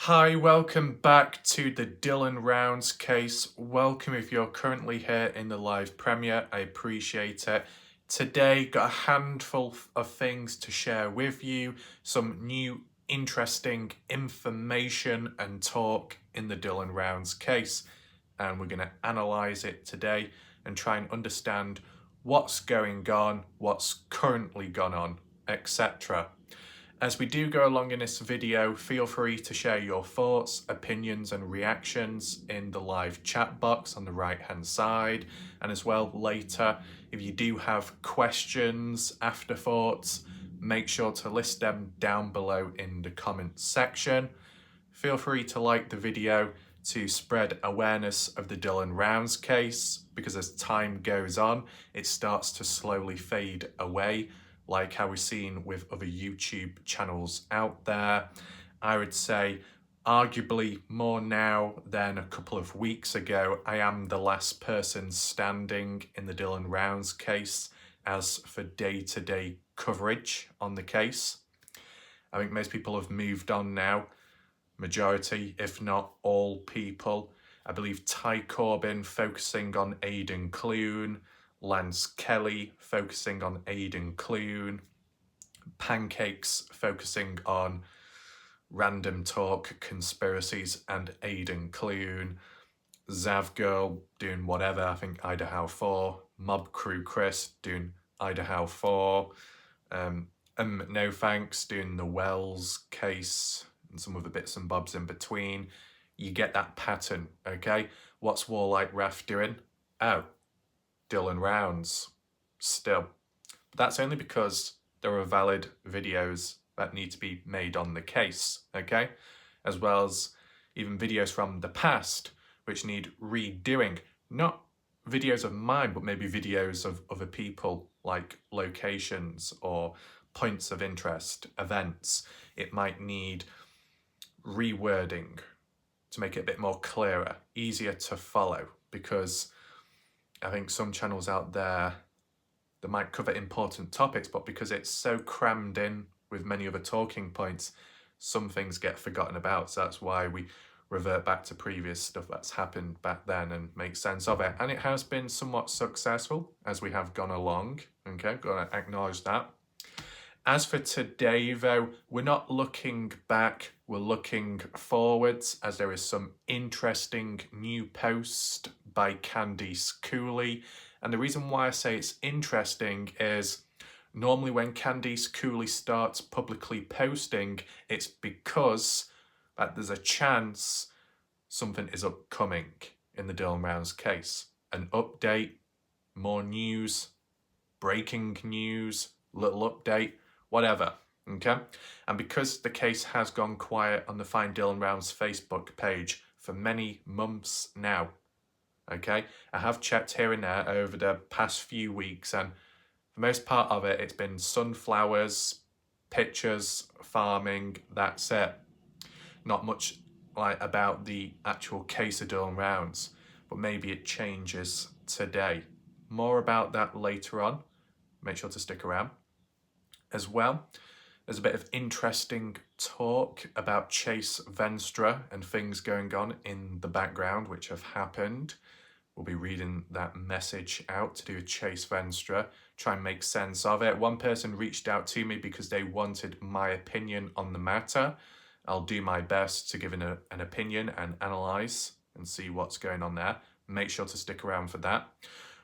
Hi, welcome back to the Dylan Rounds case. Welcome if you're currently here in the live premiere. I appreciate it. Today, got a handful of things to share with you, some new interesting information and talk in the Dylan Rounds case. And we're going to analyse it today and try and understand what's going on, what's currently gone on, etc. As we do go along in this video, feel free to share your thoughts, opinions and reactions in the live chat box on the right hand side, and as well later, if you do have questions, afterthoughts, make sure to list them down below in the comments section. Feel free to like the video to spread awareness of the Dylan Rounds case, because as time goes on, it starts to slowly fade away, like how we've seen with other YouTube channels out there. I would say arguably more now than a couple of weeks ago. I am the last person standing in the Dylan Rounds case as for day-to-day coverage on the case. I think most people have moved on now. Majority, if not all people. I believe Ty Corbin focusing on Aidan Clune, Lance Kelly focusing on Aidan Clune, Pancakes focusing on random talk, conspiracies and Aidan Clune, Zav Girl doing whatever, I think Idaho 4, Mob Crew Chris doing Idaho 4, No Thanks doing the Wells case, and some other bits and bobs in between. You get that pattern, okay? What's Warlike Raf doing? Oh, Dylan Rounds still. But that's only because there are valid videos that need to be made on the case, okay? As well as even videos from the past which need redoing. Not videos of mine, but maybe videos of other people, like locations or points of interest, events. It might need rewording to make it a bit more clearer, easier to follow, because I think some channels out there that might cover important topics, but because it's so crammed in with many other talking points, some things get forgotten about. So that's why we revert back to previous stuff that's happened back then and make sense of it. And it has been somewhat successful as we have gone along. Okay, gotta acknowledge that. As for today though, we're not looking back, we're looking forwards, as there is some interesting new post by Candice Cooley. And the reason why I say it's interesting is normally when Candice Cooley starts publicly posting, it's because that there's a chance something is upcoming in the Dylan Rounds case. An update, more news, breaking news, little update, whatever, okay? And because the case has gone quiet on the Find Dylan Rounds Facebook page for many months now, okay? I have checked here and there over the past few weeks, and for most part of it, it's been sunflowers, pictures, farming, that's it. Not much like about the actual case of Dylan Rounds, but maybe it changes today. More about that later on. Make sure to stick around. As well, there's a bit of interesting talk about Chase Venstra and things going on in the background which have happened. We'll be reading that message out to do with Chase Venstra, try and make sense of it. One person reached out to me because they wanted my opinion on the matter. I'll do my best to give an opinion and analyse and see what's going on there. Make sure to stick around for that.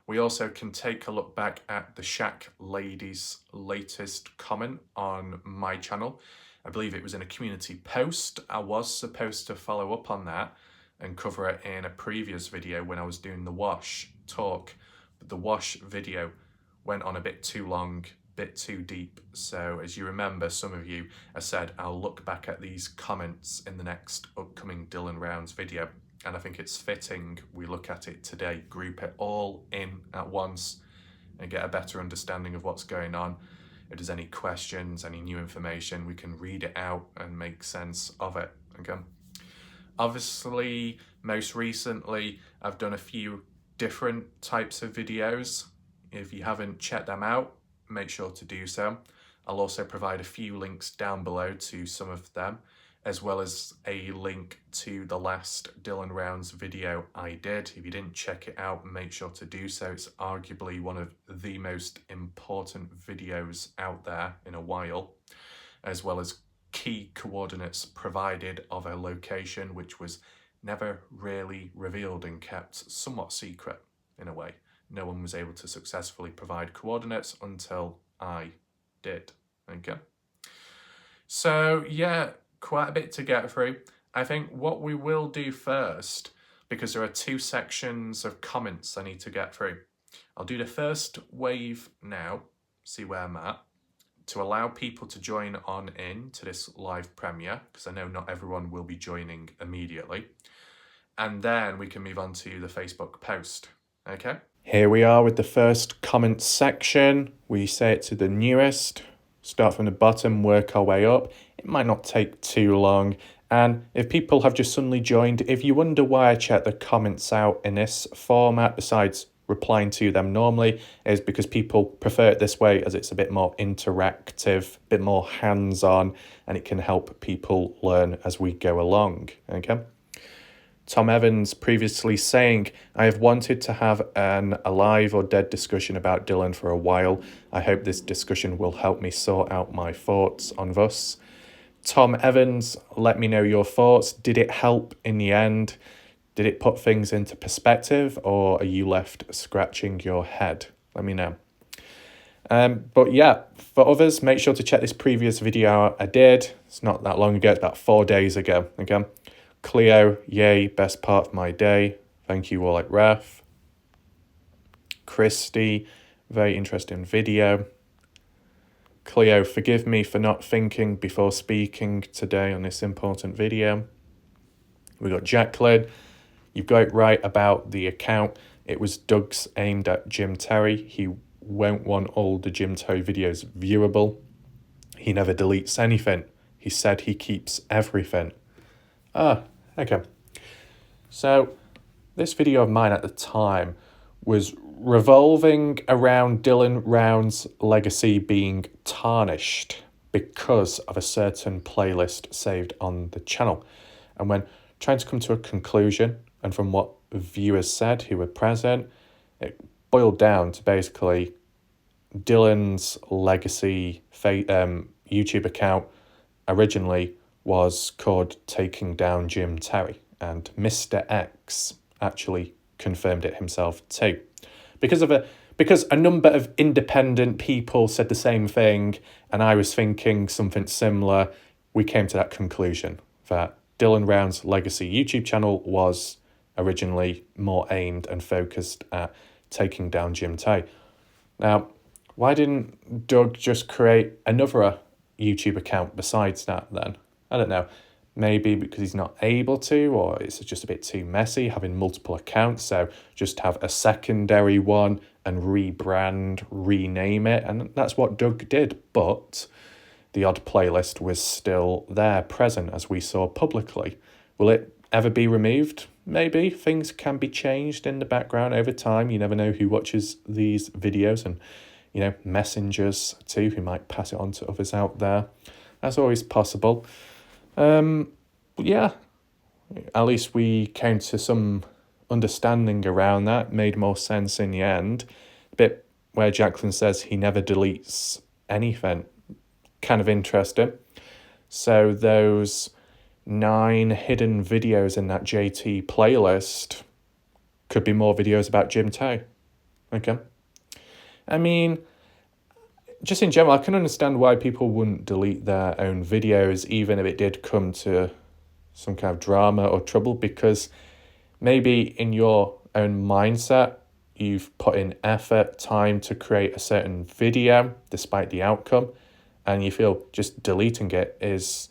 We also can take a look back at the Shack lady's latest comment on my channel. I believe it was in a community post. I was supposed to follow up on that and cover it in a previous video when I was doing the wash talk. But the wash video went on a bit too long, bit too deep. So as you remember, some of you have said I'll look back at these comments in the next upcoming Dylan Rounds video. And I think it's fitting we look at it today, group it all in at once and get a better understanding of what's going on. If there's any questions, any new information, we can read it out and make sense of it. Okay. Obviously, most recently, I've done a few different types of videos. If you haven't checked them out, make sure to do so. I'll also provide a few links down below to some of them. as well as a link to the last Dylan Rounds video I did. If you didn't check it out, make sure to do so. It's arguably one of the most important videos out there in a while, as well as key coordinates provided of a location which was never really revealed and kept somewhat secret in a way. No one was able to successfully provide coordinates until I did. Okay. So yeah, quite a bit to get through. I think what we will do first, because there are 2 sections of comments I need to get through, I'll do the first wave now, see where I'm at, to allow people to join on in to this live premiere, because I know not everyone will be joining immediately. And then we can move on to the Facebook post, okay? Here we are with the first comment section. We say it to the newest, start from the bottom, work our way up. It might not take too long. And if people have just suddenly joined, if you wonder why I check the comments out in this format, besides replying to them normally, is because people prefer it this way, as it's a bit more interactive, a bit more hands-on, and it can help people learn as we go along, okay? Tom Evans previously saying, I have wanted to have an alive or dead discussion about Dylan for a while. I hope this discussion will help me sort out my thoughts on this. Tom Evans, let me know your thoughts. Did it help in the end? Did it put things into perspective, or are you left scratching your head? Let me know. But yeah, for others, make sure to check this previous video I did. It's not that long ago, it's about 4 days ago, okay? Cleo, yay, best part of my day. Thank you all at Ref. Christy, very interesting video. Cleo, forgive me for not thinking before speaking today on this important video. We got Jacqueline, you've got it right about the account. It was Doug's aimed at Jim Terry. He won't want all the Jim Terry videos viewable. He never deletes anything. He said he keeps everything. Okay. So this video of mine at the time was revolving around Dylan Round's legacy being tarnished because of a certain playlist saved on the channel. And when trying to come to a conclusion, and from what viewers said who were present, it boiled down to basically Dylan's legacy YouTube account originally was called Taking Down Jim Terry, and Mr. X actually confirmed it himself too. Because a number of independent people said the same thing, and I was thinking something similar, we came to that conclusion that Dylan Round's legacy YouTube channel was originally more aimed and focused at taking down Jim Terry. Now, why didn't Doug just create another YouTube account besides that then? I don't know, maybe because he's not able to, or it's just a bit too messy having multiple accounts, so just have a secondary one and rebrand, rename it, and that's what Doug did. But the odd playlist was still there, present, as we saw publicly. Will it ever be removed? Maybe. Things can be changed in the background over time. You never know who watches these videos, and messengers too, who might pass it on to others out there. That's always possible. Yeah, at least we came to some understanding around that, made more sense in the end. The bit where Jacqueline says he never deletes anything, kind of interesting. So those 9 hidden videos in that JT playlist could be more videos about Jim Terry. Okay. I mean, just in general, I can understand why people wouldn't delete their own videos, even if it did come to some kind of drama or trouble, because maybe in your own mindset, you've put in effort, time to create a certain video, despite the outcome, and you feel just deleting it is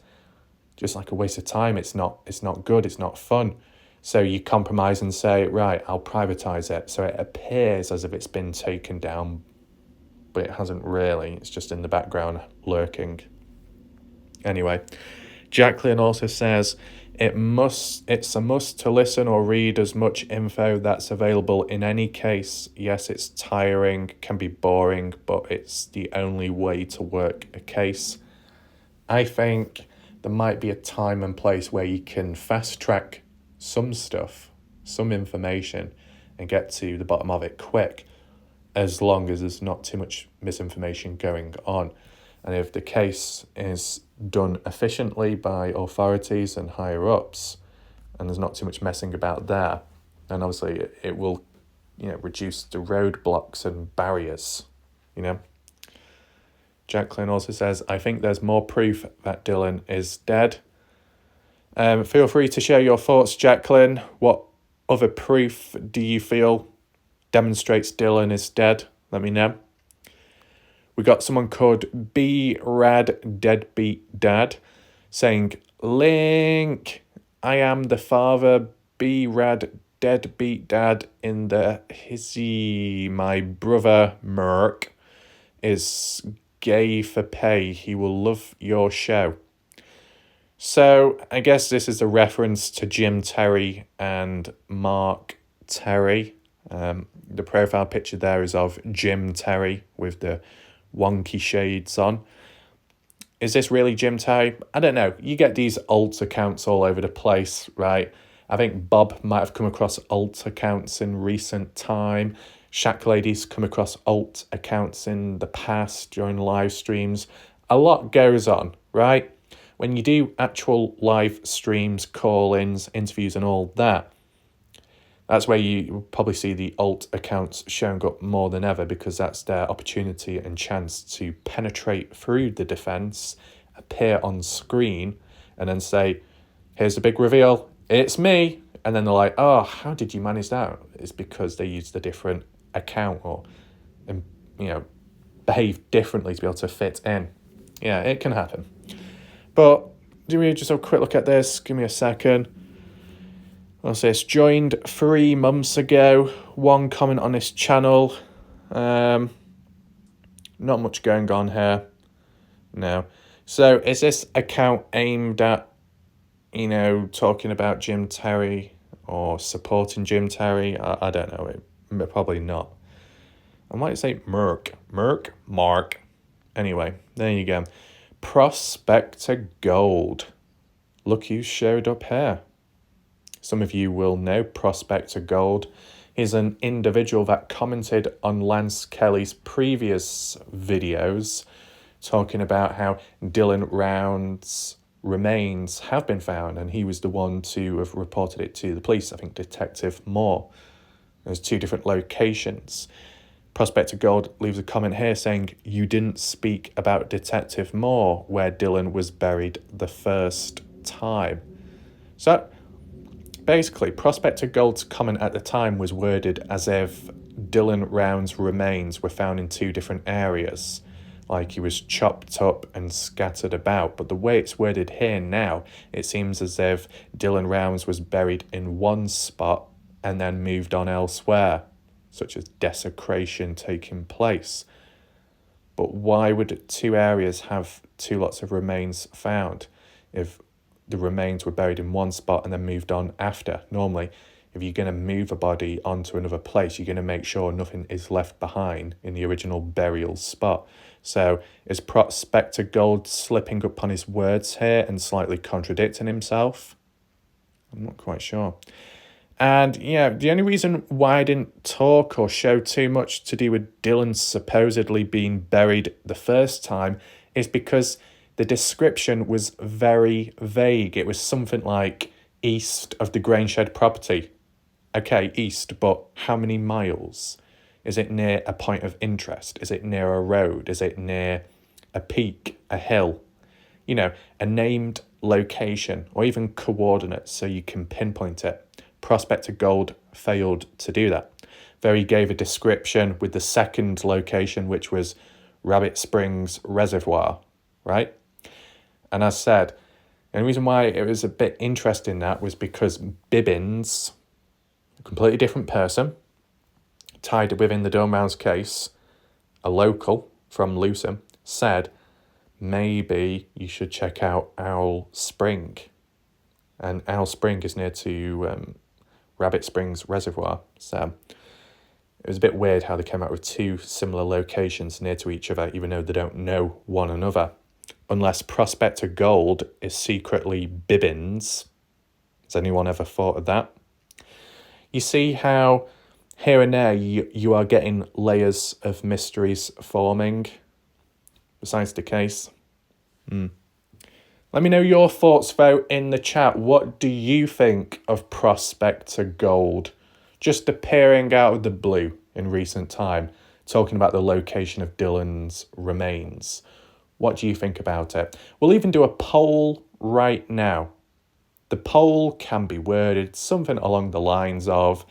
just like a waste of time. It's not good, it's not fun. So you compromise and say, right, I'll privatize it, so it appears as if it's been taken down, but it hasn't really. It's just in the background lurking. Anyway, Jacqueline also says, it's a must to listen or read as much info that's available in any case. Yes, it's tiring, can be boring, but it's the only way to work a case. I think there might be a time and place where you can fast track some stuff, some information, and get to the bottom of it quick, as long as there's not too much misinformation going on. And if the case is done efficiently by authorities and higher ups, and there's not too much messing about there, then obviously it will, reduce the roadblocks and barriers, Jacqueline also says, I think there's more proof that Dylan is dead. Feel free to share your thoughts, Jacqueline. What other proof do you feel demonstrates Dylan is dead? Let me know. We got someone called B Rad Deadbeat Dad saying, Link, I am the father, B Rad Deadbeat Dad in the hizzy. My brother Merc is gay for pay. He will love your show. So I guess this is a reference to Jim Terry and Mark Terry. The profile picture there is of Jim Terry with the wonky shades on. Is this really Jim Terry? I don't know. You get these alt accounts all over the place, right? I think Bob might have come across alt accounts in recent time. Shack Lady's come across alt accounts in the past during live streams. A lot goes on, right? When you do actual live streams, call-ins, interviews and all that, that's where you probably see the alt accounts showing up more than ever, because that's their opportunity and chance to penetrate through the defence, appear on screen, and then say, here's the big reveal, it's me. And then they're like, oh, how did you manage that? It's because they used a different account or, behave differently to be able to fit in. Yeah, it can happen. But do we just have a quick look at this? Give me a second. I'll say it's joined 3 months ago. One comment on this channel. Not much going on here. No. So is this account aimed at, talking about Jim Terry or supporting Jim Terry? I don't know. Probably not. I might say Mark. Anyway, there you go. Prospector Gold. Look who showed up here. Some of you will know Prospector Gold. He's an individual that commented on Lance Kelly's previous videos talking about how Dylan Round's remains have been found, and he was the one to have reported it to the police. I think Detective Moore. There's 2 different locations. Prospector Gold leaves a comment here saying, you didn't speak about Detective Moore, where Dylan was buried the first time. So basically, Prospector Gold's comment at the time was worded as if Dylan Round's remains were found in 2 different areas, like he was chopped up and scattered about. But the way it's worded here now, it seems as if Dylan Rounds was buried in one spot and then moved on elsewhere, such as desecration taking place. But why would 2 areas have 2 lots of remains found if the remains were buried in one spot and then moved on after? Normally, if you're going to move a body onto another place, you're going to make sure nothing is left behind in the original burial spot. So is Prospector Gold slipping up on his words here and slightly contradicting himself? I'm not quite sure. And yeah, the only reason why I didn't talk or show too much to do with Dylan supposedly being buried the first time is because the description was very vague. It was something like east of the Grainshed property. Okay, east, but how many miles? Is it near a point of interest? Is it near a road? Is it near a peak, a hill? A named location or even coordinates so you can pinpoint it. Prospector Gold failed to do that. There he gave a description with the second location, which was Rabbit Springs Reservoir, right? And as said, the only reason why it was a bit interesting that was because Bibbins, a completely different person, tied within the Dormouse case, a local from Lewisham, said, maybe you should check out Owl Spring. And Owl Spring is near to Rabbit Springs Reservoir. So it was a bit weird how they came out with 2 similar locations near to each other, even though they don't know one another. unless Prospector Gold is secretly Bibbins. Has anyone ever thought of that? You see how here and there you are getting layers of mysteries forming besides the case. Let me know your thoughts, though, in the chat. What do you think of Prospector Gold just appearing out of the blue in recent time, talking about the location of Dylan's remains? What do you think about it? We'll even do a poll right now. The poll can be worded something along the lines of,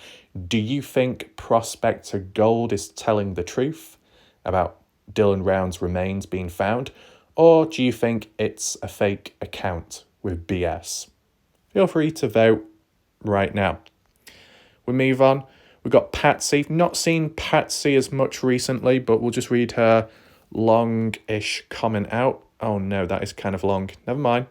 do you think Prospector Gold is telling the truth about Dylan Round's remains being found? Or do you think it's a fake account with BS? Feel free to vote right now. We move on. We've got Patsy. Not seen Patsy as much recently, but we'll just read her long-ish comment out. Oh no, that is kind of long. Never mind.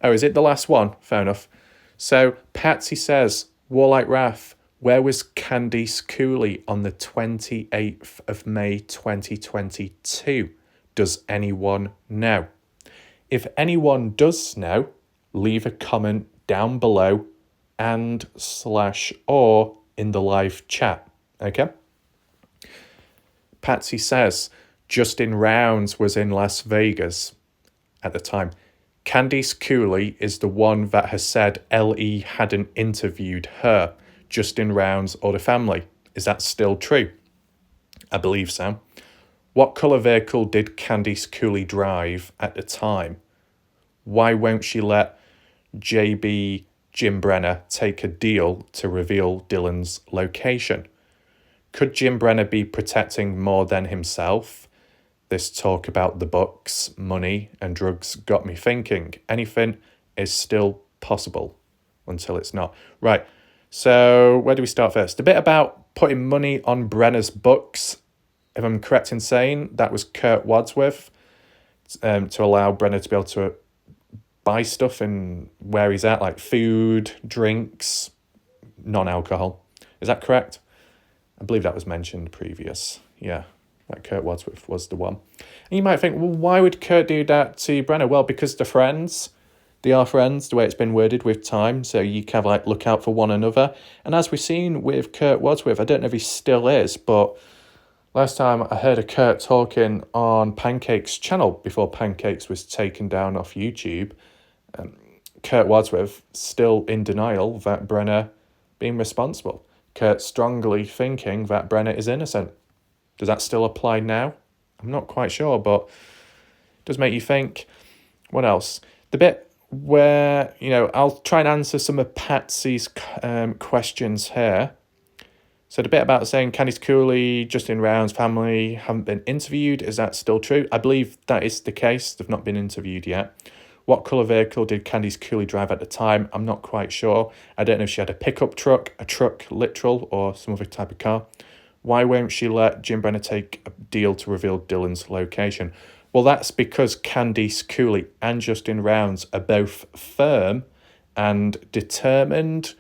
Oh, is it the last one? Fair enough. So Patsy says, Warlike Wrath, where was Candice Cooley on the 28th of May 2022? Does anyone know? If anyone does know, leave a comment down below and / or in the live chat. Okay? Patsy says, Justin Rounds was in Las Vegas at the time. Candice Cooley is the one that has said LE hadn't interviewed her, Justin Rounds or the family. Is that still true? I believe so. What colour vehicle did Candice Cooley drive at the time? Why won't she let JB Jim Brenner take a deal to reveal Dylan's location? Could Jim Brenner be protecting more than himself? This talk about the books, money and drugs got me thinking. Anything is still possible until it's not. Right, so where do we start first? The bit about putting money on Brenner's books. If I'm correct in saying, that was Kurt Wadsworth to allow Brenner to be able to buy stuff in where he's at, like food, drinks, non-alcohol. Is that correct? I believe that was mentioned previous. Yeah, that Kurt Wadsworth was the one. And you might think, well, why would Kurt do that to Brenner? Well, because they're friends. They are friends, the way it's been worded with time, so you can like look out for one another. And as we've seen with Kurt Wadsworth, I don't know if he still is, but last time I heard of Kurt talking on Pancake's channel before Pancakes was taken down off YouTube. Kurt Wadsworth still in denial that Brenner being responsible. Kurt strongly thinking that Brenner is innocent. Does that still apply now? I'm not quite sure, but it does make you think. What else? The bit where, I'll try and answer some of Patsy's questions here. So the bit about saying Candice Cooley, Justin Round's family haven't been interviewed, is that still true? I believe that is the case. They've not been interviewed yet. What colour vehicle did Candice Cooley drive at the time? I'm not quite sure. I don't know if she had a pickup truck, a truck literal, or some other type of car. Why won't she let Jim Brenner take a deal to reveal Dylan's location? Well, that's because Candice Cooley and Justin Rounds are both firm and determined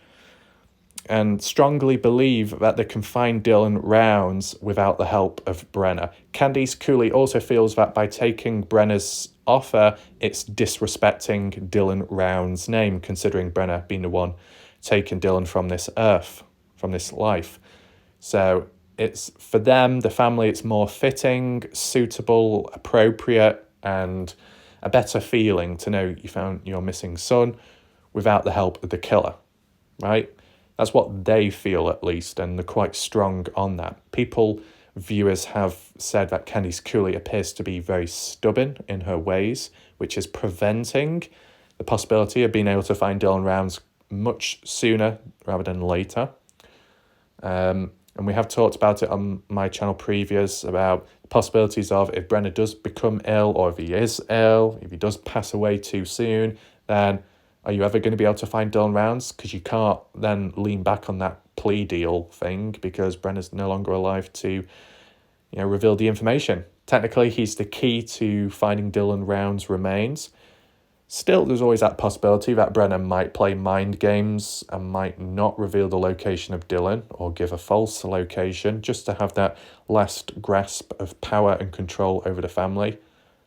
and strongly believe that they can find Dylan Rounds without the help of Brenner. Candice Cooley also feels that by taking Brenner's offer, it's disrespecting Dylan Rounds' name, considering Brenner being the one taking Dylan from this earth, from this life. So it's, for them, the family, it's more fitting, suitable, appropriate, and a better feeling to know you found your missing son without the help of the killer, right? That's what they feel, at least, and they're quite strong on that. Viewers have said that Candice Cooley appears to be very stubborn in her ways, which is preventing the possibility of being able to find Dylan Rounds much sooner rather than later. And we have talked about it on my channel previous about the possibilities of if Brenner does become ill, or if he is ill, if he does pass away too soon, then are you ever going to be able to find Dylan Rounds? Because you can't then lean back on that plea deal thing because Brenner's no longer alive to, reveal the information. Technically, he's the key to finding Dylan Rounds' remains. Still, there's always that possibility that Brenner might play mind games and might not reveal the location of Dylan or give a false location just to have that last grasp of power and control over the family.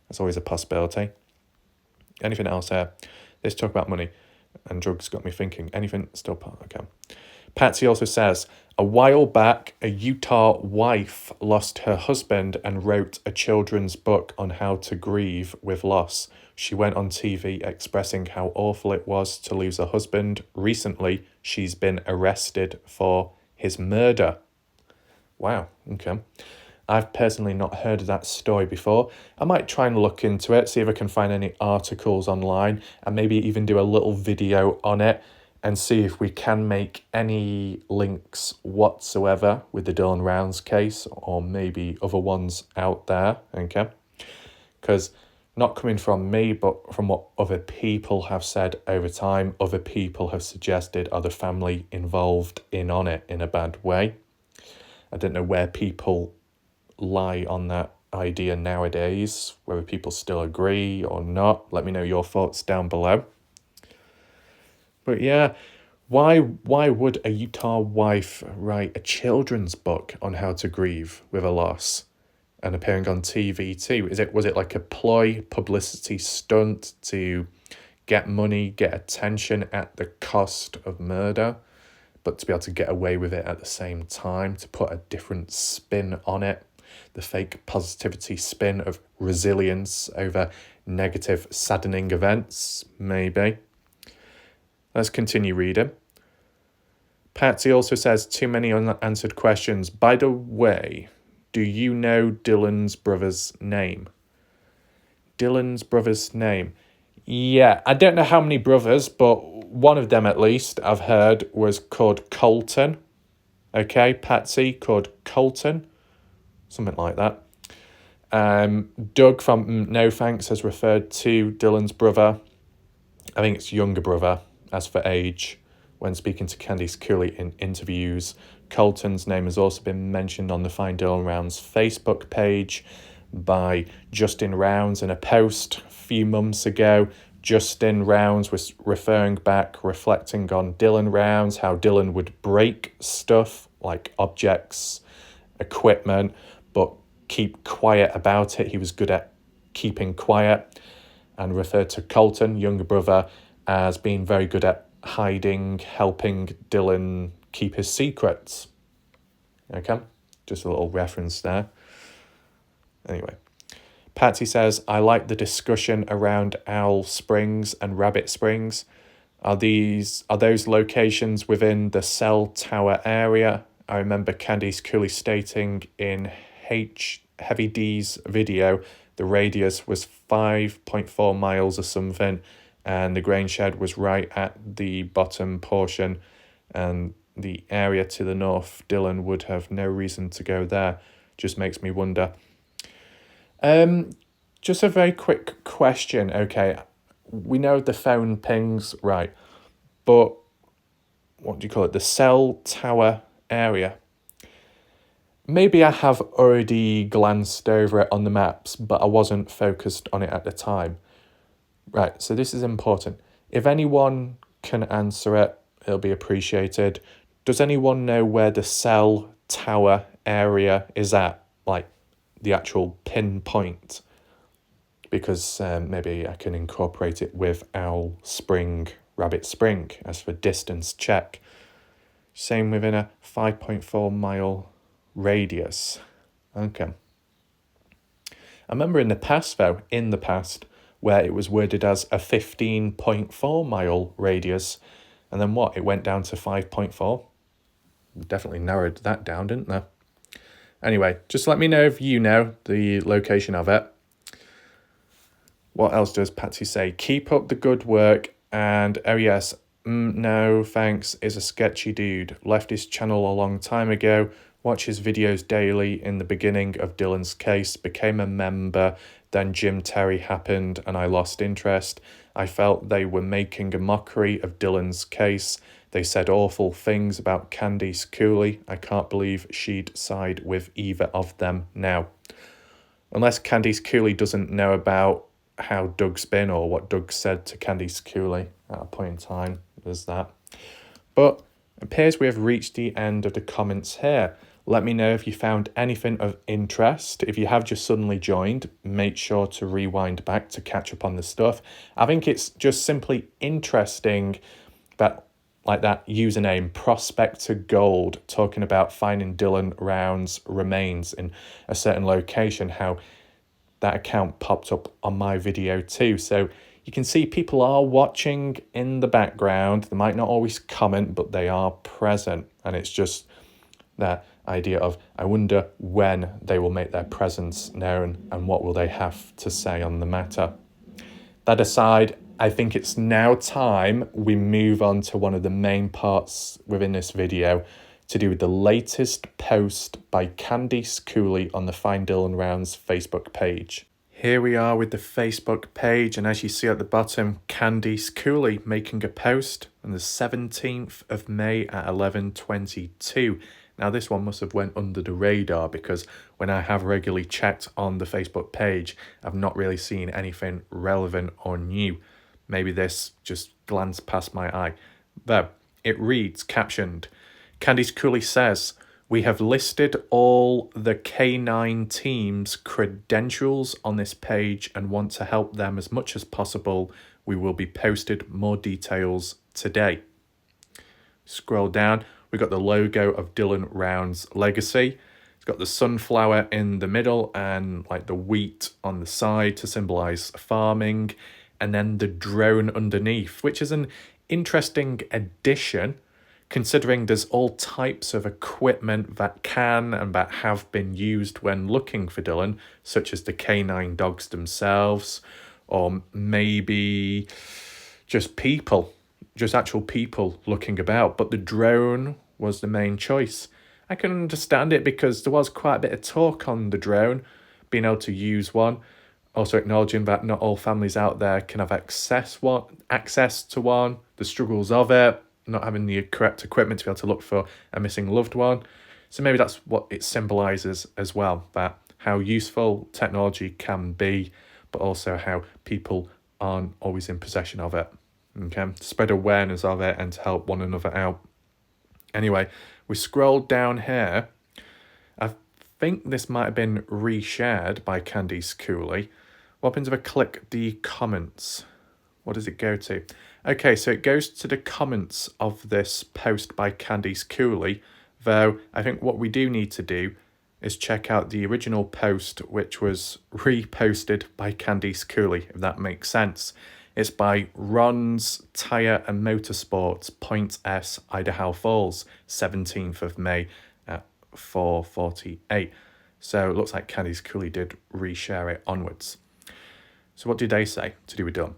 That's always a possibility. Anything else here? This talk about money and drugs got me thinking. Anything still okay. Patsy also says, a while back, a Utah wife lost her husband and wrote a children's book on how to grieve with loss. She went on TV expressing how awful it was to lose a husband. Recently, she's been arrested for his murder. Wow, okay. I've personally not heard of that story before. I might try and look into it, see if I can find any articles online, and maybe even do a little video on it and see if we can make any links whatsoever with the Dylan Rounds case or maybe other ones out there, okay? Because not coming from me, but from what other people have said over time, other people have suggested are the family involved in on it in a bad way. I don't know where people lie on that idea nowadays, whether people still agree or not. Let me know your thoughts down below. But yeah, why would a Utah wife write a children's book on how to grieve with a loss and appearing on TV too? Was it like a ploy, publicity stunt to get money, get attention at the cost of murder, but to be able to get away with it at the same time, to put a different spin on it, the fake positivity spin of resilience over negative, saddening events, maybe. Let's continue reading. Patsy also says, too many unanswered questions. By the way, do you know Dylan's brother's name? Dylan's brother's name. Yeah, I don't know how many brothers, but one of them at least I've heard was called Colton. Okay, Patsy, called Colton. Something like that. Doug from No Thanks has referred to Dylan's brother. I think it's younger brother, as for age, when speaking to Candice Cooley in interviews. Colton's name has also been mentioned on the Find Dylan Rounds Facebook page by Justin Rounds in a post a few months ago. Justin Rounds was referring back, reflecting on Dylan Rounds, how Dylan would break stuff like objects, equipment, but keep quiet about it. He was good at keeping quiet, and referred to Colton, younger brother, as being very good at hiding, helping Dylan keep his secrets. Okay, just a little reference there. Anyway, Patsy says, I like the discussion around Owl Springs and Rabbit Springs. Are those locations within the cell tower area? I remember Candice Cooley stating in Heavy D's video the radius was 5.4 miles or something, and the grain shed was right at the bottom portion, and the area to the north, Dylan would have no reason to go there. Just makes me wonder. Just a very quick question. Okay, we know the phone pings, right, but what do you call it? The cell tower area. Maybe I have already glanced over it on the maps, but I wasn't focused on it at the time. Right, so this is important. If anyone can answer it, it'll be appreciated. Does anyone know where the cell tower area is at? Like, the actual pinpoint? Because maybe I can incorporate it with Owl Spring, Rabbit Spring, as for distance check. Same within a 5.4 mile radius. Okay. I remember in the past, where it was worded as a 15.4 mile radius, and then what? It went down to 5.4. Definitely narrowed that down, didn't they? Anyway, just let me know if you know the location of it. What else does Patsy say? Keep up the good work, and oh yes, no thanks is a sketchy dude. Left his channel a long time ago. Watch his videos daily in the beginning of Dylan's case. Became a member. Then Jim Terry happened and I lost interest. I felt they were making a mockery of Dylan's case. They said awful things about Candice Cooley. I can't believe she'd side with either of them now. Unless Candice Cooley doesn't know about how Doug's been or what Doug said to Candice Cooley at a point in time. There's that. But it appears we have reached the end of the comments here. Let me know if you found anything of interest. If you have just suddenly joined, make sure to rewind back to catch up on the stuff. I think it's just simply interesting that, like that username, Prospector Gold, talking about finding Dylan Round's remains in a certain location, how that account popped up on my video too. So you can see people are watching in the background. They might not always comment, but they are present. And it's just that idea of, I wonder when they will make their presence known and what will they have to say on the matter. That aside, I think it's now time we move on to one of the main parts within this video, to do with the latest post by Candice Cooley on the Find Dylan Rounds Facebook page. Here we are with the Facebook page, and as you see at the bottom, Candice Cooley making a post on the 17th of May at 11:22. Now this one must have went under the radar, because when I have regularly checked on the Facebook page, I've not really seen anything relevant or new. Maybe this just glanced past my eye. Though, it reads, captioned, Candice Cooley says, we have listed all the K9 team's credentials on this page and want to help them as much as possible. We will be posted more details today. Scroll down. We've got the logo of Dylan Round's legacy. It's got the sunflower in the middle and like the wheat on the side to symbolise farming. And then the drone underneath, which is an interesting addition, considering there's all types of equipment that can and that have been used when looking for Dylan, such as the K9 dogs themselves, or maybe just people, just actual people looking about. But the drone was the main choice. I can understand it because there was quite a bit of talk on the drone, being able to use one. Also acknowledging that not all families out there can have access to one, the struggles of it, not having the correct equipment to be able to look for a missing loved one. So maybe that's what it symbolises as well, that how useful technology can be, but also how people aren't always in possession of it. Okay, to spread awareness of it and to help one another out. Anyway, we scrolled down here. I think this might have been reshared by Candice Cooley. What happens if I click the comments? What does it go to? Okay, so it goes to the comments of this post by Candice Cooley, though I think what we do need to do is check out the original post, which was reposted by Candice Cooley, if that makes sense. It's by Ron's Tyre and Motorsports, Point S, Idaho Falls, 17th of May at 4:48. So it looks like Candice Cooley did reshare it onwards. So what do they say to do with Dylan?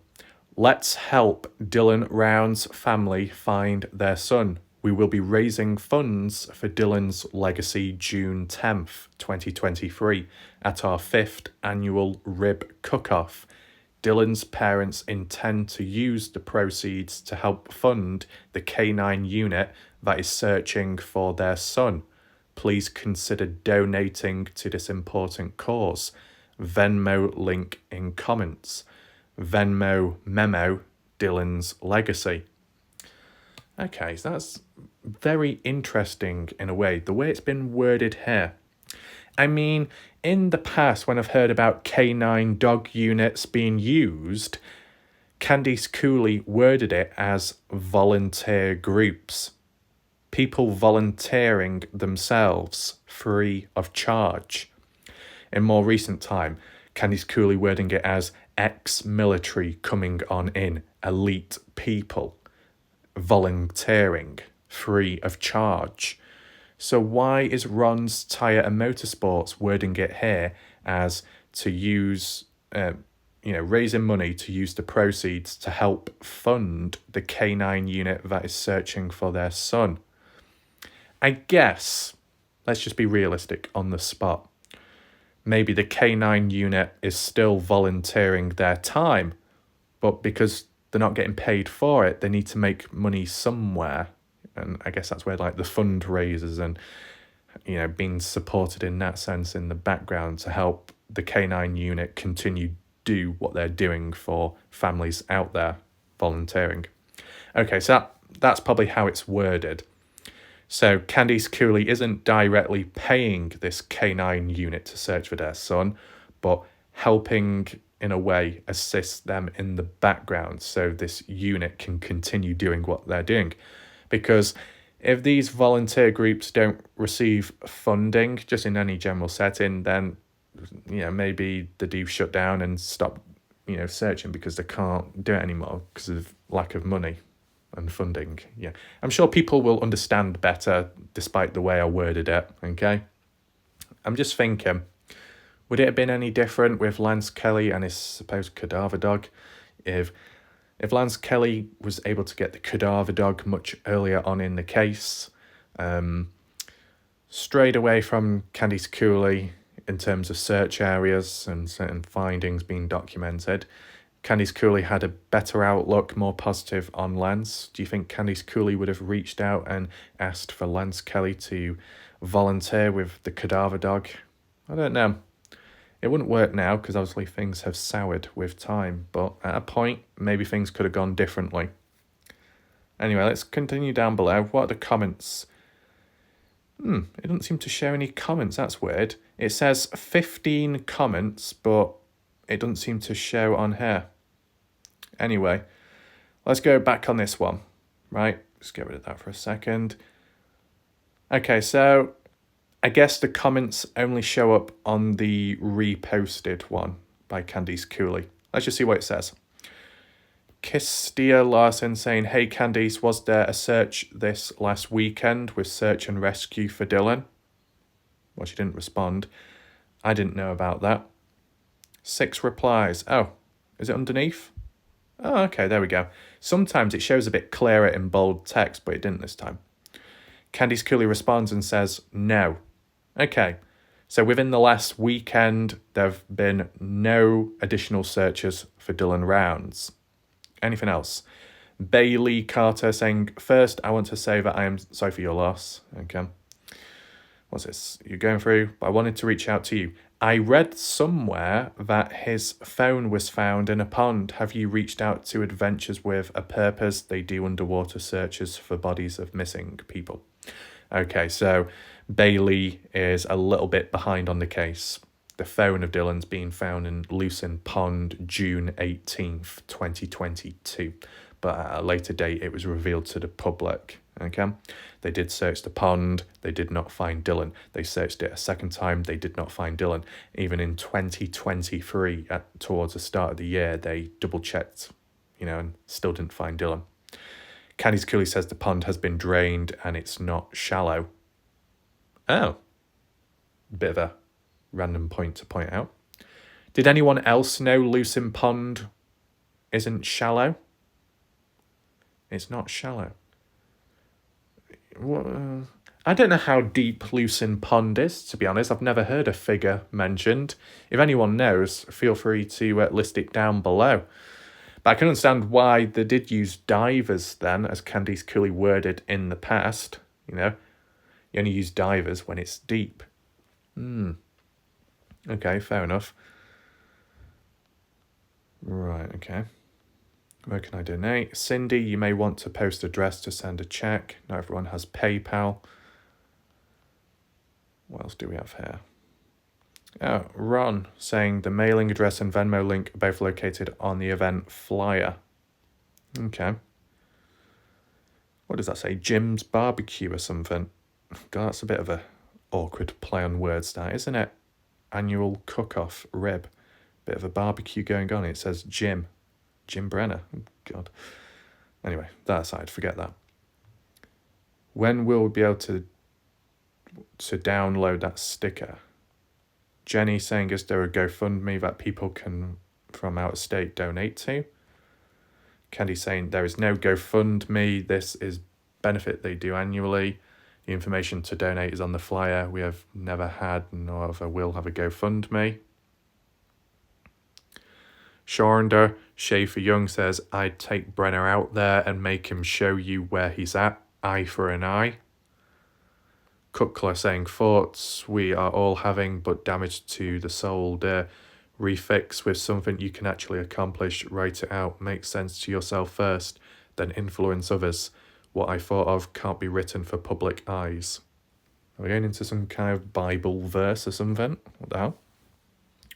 Let's help Dylan Round's family find their son. We will be raising funds for Dylan's legacy June 10th, 2023 at our 5th annual rib cook-off. Dylan's parents intend to use the proceeds to help fund the K9 unit that is searching for their son. Please consider donating to this important cause. Venmo link in comments. Venmo memo Dylan's legacy. Okay, so that's very interesting in a way, the way it's been worded here. I mean, in the past, when I've heard about K9 dog units being used, Candice Cooley worded it as volunteer groups. People volunteering themselves free of charge. In more recent time, Candice Cooley wording it as ex-military coming on in, elite people, volunteering, free of charge. So why is Ron's Tyre and Motorsports wording it here as to use, raising money to use the proceeds to help fund the K9 unit that is searching for their son? I guess, let's just be realistic on the spot. Maybe the K9 unit is still volunteering their time, but because they're not getting paid for it, they need to make money somewhere. And I guess that's where like the fundraisers and, being supported in that sense in the background to help the K9 unit continue do what they're doing for families out there volunteering. Okay, so that's probably how it's worded. So Candice Cooley isn't directly paying this K9 unit to search for their son, but helping in a way assist them in the background so this unit can continue doing what they're doing. Because if these volunteer groups don't receive funding just in any general setting, then maybe they do shut down and stop searching because they can't do it anymore because of lack of money and funding. Yeah, I'm sure people will understand better despite the way I worded it. Okay, I'm just thinking, would it have been any different with Lance Kelly and his supposed cadaver dog if Lance Kelly was able to get the cadaver dog much earlier on in the case, strayed away from Candice Cooley in terms of search areas and certain findings being documented? Candice Cooley had a better outlook, more positive on Lance. Do you think Candice Cooley would have reached out and asked for Lance Kelly to volunteer with the cadaver dog? I don't know. It wouldn't work now because obviously things have soured with time, but at a point, maybe things could have gone differently. Anyway, let's continue down below. What are the comments? It doesn't seem to show any comments. That's weird. It says 15 comments, but it doesn't seem to show on here. Anyway, let's go back on this one, right? Just get rid of that for a second. Okay, so I guess the comments only show up on the reposted one by Candice Cooley. Let's just see what it says. Kistia Larson saying, "Hey Candice, was there a search this last weekend with search and rescue for Dylan?" Well, she didn't respond. I didn't know about that. 6 replies. Oh, is it underneath? Oh, okay, there we go. Sometimes it shows a bit clearer in bold text, but it didn't this time. Candice Cooley responds and says, "No." Okay, so within the last weekend, there have been no additional searches for Dylan Rounds. Anything else? Bailey Carter saying, "First, I want to say that I am sorry for your loss." Okay. What's this? You're going through, but I wanted to reach out to you. I read somewhere that his phone was found in a pond. Have you reached out to Adventures with a Purpose? They do underwater searches for bodies of missing people. Okay, so Bailey is a little bit behind on the case. The phone of Dylan's been found in Lucin Pond June 18th, 2022. But at a later date, it was revealed to the public. Okay, they did search the pond. They did not find Dylan. They searched it a second time. They did not find Dylan. Even in 2023, towards the start of the year, they double checked, and still didn't find Dylan. Candice Cooley says the pond has been drained and it's not shallow. Oh, bit of a random point to point out. Did anyone else know Lucin Pond isn't shallow? It's not shallow. I don't know how deep Lucin Pond is, to be honest. I've never heard a figure mentioned. If anyone knows, feel free to list it down below. But I can understand why they did use divers then, as Candice Cooley worded in the past. You only use divers when it's deep. Okay, fair enough. Right, okay. Where can I donate? Cindy, you may want to post address to send a check. Not everyone has PayPal. What else do we have here? Oh, Ron saying the mailing address and Venmo link are both located on the event flyer. Okay. What does that say? Jim's Barbecue or something? God, that's a bit of a awkward play on words, that, isn't it? Annual cook-off rib. Bit of a barbecue going on. It says Jim Brenner. Oh, God. Anyway, that aside, forget that. When will we be able to download that sticker? Jenny saying, is there a GoFundMe that people can, from out of state, donate to? Candy saying, there is no GoFundMe. This is benefit they do annually. The information to donate is on the flyer. We have never had, nor ever will have a GoFundMe. Shornder Schaefer Young says, I'd take Brenner out there and make him show you where he's at. Eye for an eye. Kuckler saying, thoughts we are all having, but damage to the soul. Refix with something you can actually accomplish. Write it out. Make sense to yourself first, then influence others. what I thought of can't be written for public eyes. Are we going into some kind of Bible verse or something? What the hell?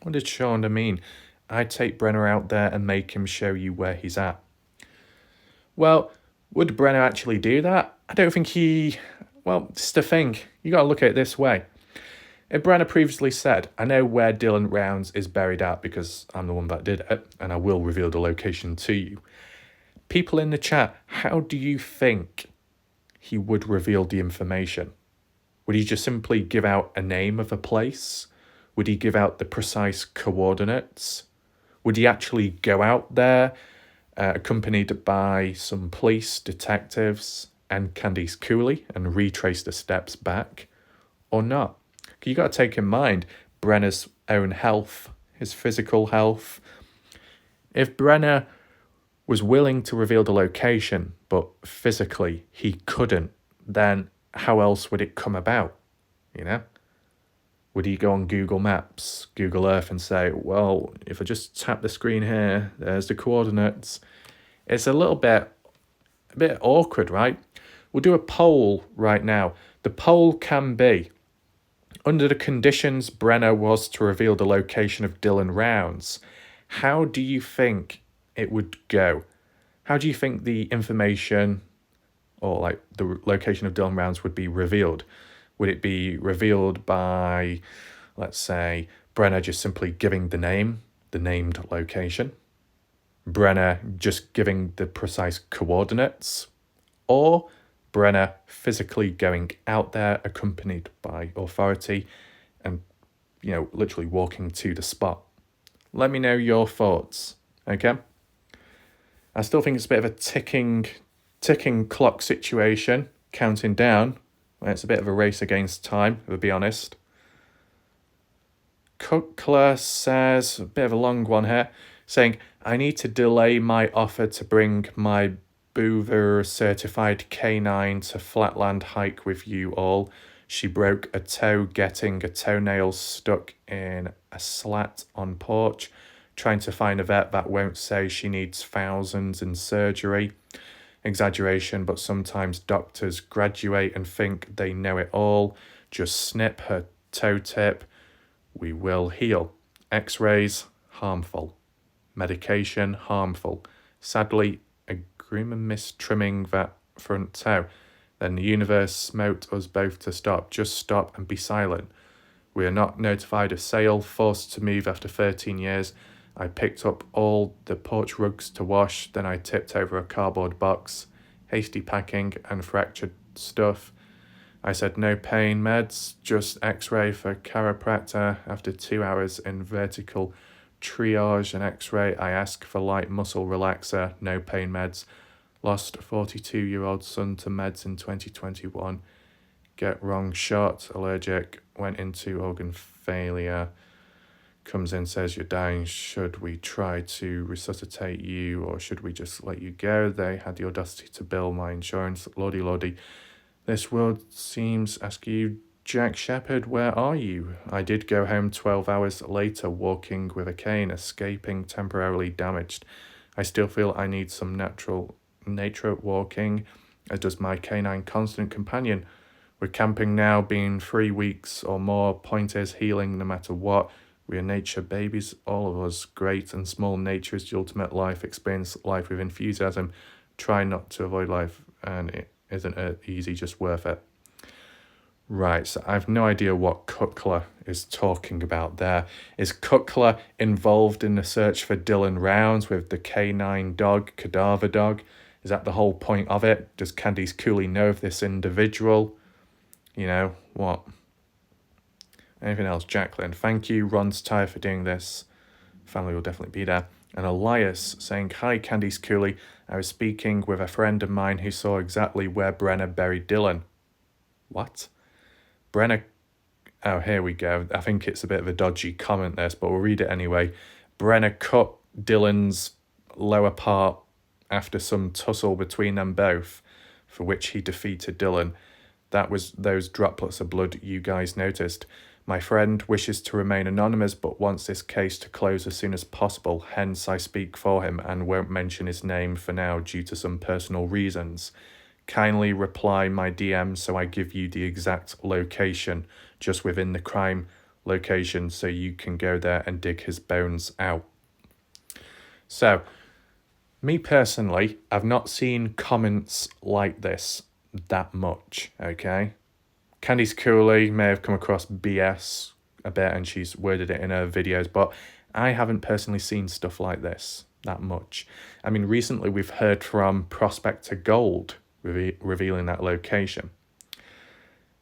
What did Shonda mean? I'd take Brenner out there and make him show you where he's at. Well, would Brenner actually do that? I don't think he... Well, this is the thing. You got to look at it this way. If Brenner previously said, I know where Dylan Rounds is buried at because I'm the one that did it, and I will reveal the location to you. People in the chat, how do you think he would reveal the information? Would he just simply give out a name of a place? Would he give out the precise coordinates? Would he actually go out there, accompanied by some police, detectives, and Candice Cooley, and retrace the steps back? Or not? You got to take in mind Brenner's own health, his physical health. If Brenner was willing to reveal the location, but physically he couldn't, then how else would it come about? You know? Would he go on Google Maps, Google Earth, and say, well, if I just tap the screen here, there's the coordinates? It's a bit awkward, right? We'll do a poll right now. The poll can be, under the conditions Brenner was to reveal the location of Dylan Rounds, how do you think it would go? How do you think the information or like the location of Dylan Rounds would be revealed? Would it be revealed by, let's say, Brenner just simply giving the name, the named location? Brenner just giving the precise coordinates? Or Brenner physically going out there accompanied by authority and, literally walking to the spot? Let me know your thoughts, okay? I still think it's a bit of a ticking clock situation, counting down. It's a bit of a race against time, to be honest. Cookler says, a bit of a long one here, saying, I need to delay my offer to bring my Boover certified K9 to Flatland hike with you all. She broke a toe getting a toenail stuck in a slat on porch, trying to find a vet that won't say she needs thousands in surgery. Exaggeration, but sometimes doctors graduate and think they know it all. Just snip her toe tip. We will heal. X-rays, harmful. Medication, harmful. Sadly, a groomer missed trimming that front toe. Then the universe smote us both to stop. Just stop and be silent. We are not notified of sale, forced to move after 13 years. I picked up all the porch rugs to wash, then I tipped over a cardboard box. Hasty packing and fractured stuff. I said no pain meds, just x-ray for chiropractor. After 2 hours in vertical triage and x-ray, I asked for light muscle relaxer, no pain meds. Lost 42-year-old son to meds in 2021. Get wrong shot, allergic, went into organ failure. Comes in, says you're dying. Should we try to resuscitate you or should we just let you go? They had the audacity to bill my insurance. Lordy. This world seems ask you, Jack Shepherd, where are you? I did go home 12 hours later walking with a cane, escaping temporarily damaged. I still feel I need some natural nature walking, as does my canine constant companion. We're camping now, been 3 weeks or more. Point is healing no matter what. We are nature babies, all of us. Great and small. Nature is the ultimate life. Experience life with enthusiasm. Try not to avoid life, and it isn't easy, just worth it. Right, so I have no idea what Cutler is talking about there. Is Cutler involved in the search for Dylan Rounds with the K9 dog, cadaver dog? Is that the whole point of it? Does Candice Cooley know of this individual? What? Anything else? Jacqueline, thank you. Ron's tired for doing this. Family will definitely be there. And Elias saying, hi, Candice Cooley. I was speaking with a friend of mine who saw exactly where Brenner buried Dylan. What? Brenner... Oh, here we go. I think it's a bit of a dodgy comment this, but we'll read it anyway. Brenner cut Dylan's lower part after some tussle between them both, for which he defeated Dylan. That was those droplets of blood you guys noticed. My friend wishes to remain anonymous but wants this case to close as soon as possible, hence I speak for him and won't mention his name for now due to some personal reasons. kindly reply my DM so I give you the exact location just within the crime location so you can go there and dig his bones out. So, me personally, I've not seen comments like this that much, okay? Candice Cooley may have come across BS a bit and she's worded it in her videos, but I haven't personally seen stuff like this that much. I mean, recently we've heard from Prospector Gold revealing that location,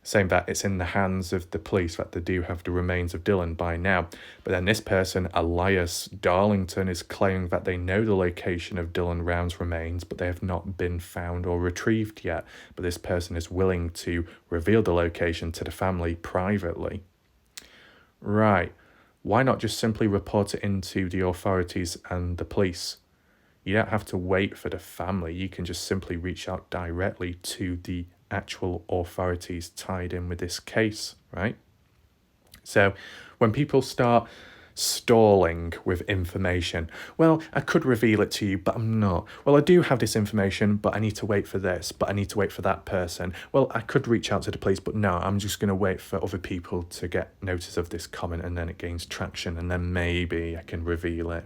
saying that it's in the hands of the police, that they do have the remains of Dylan by now. But then this person, Elias Darlington, is claiming that they know the location of Dylan Round's remains, but they have not been found or retrieved yet. But this person is willing to reveal the location to the family privately. Right. Why not just simply report it into the authorities and the police? You don't have to wait for the family. You can just simply reach out directly to the actual authorities tied in with this case, right? So when people start stalling with information, well, I could reveal it to you, but I'm not. Well, I do have this information, but I need to wait for this, but I need to wait for that person. Well, I could reach out to the police, but no, I'm just going to wait for other people to get notice of this comment, and then it gains traction, and then maybe I can reveal it.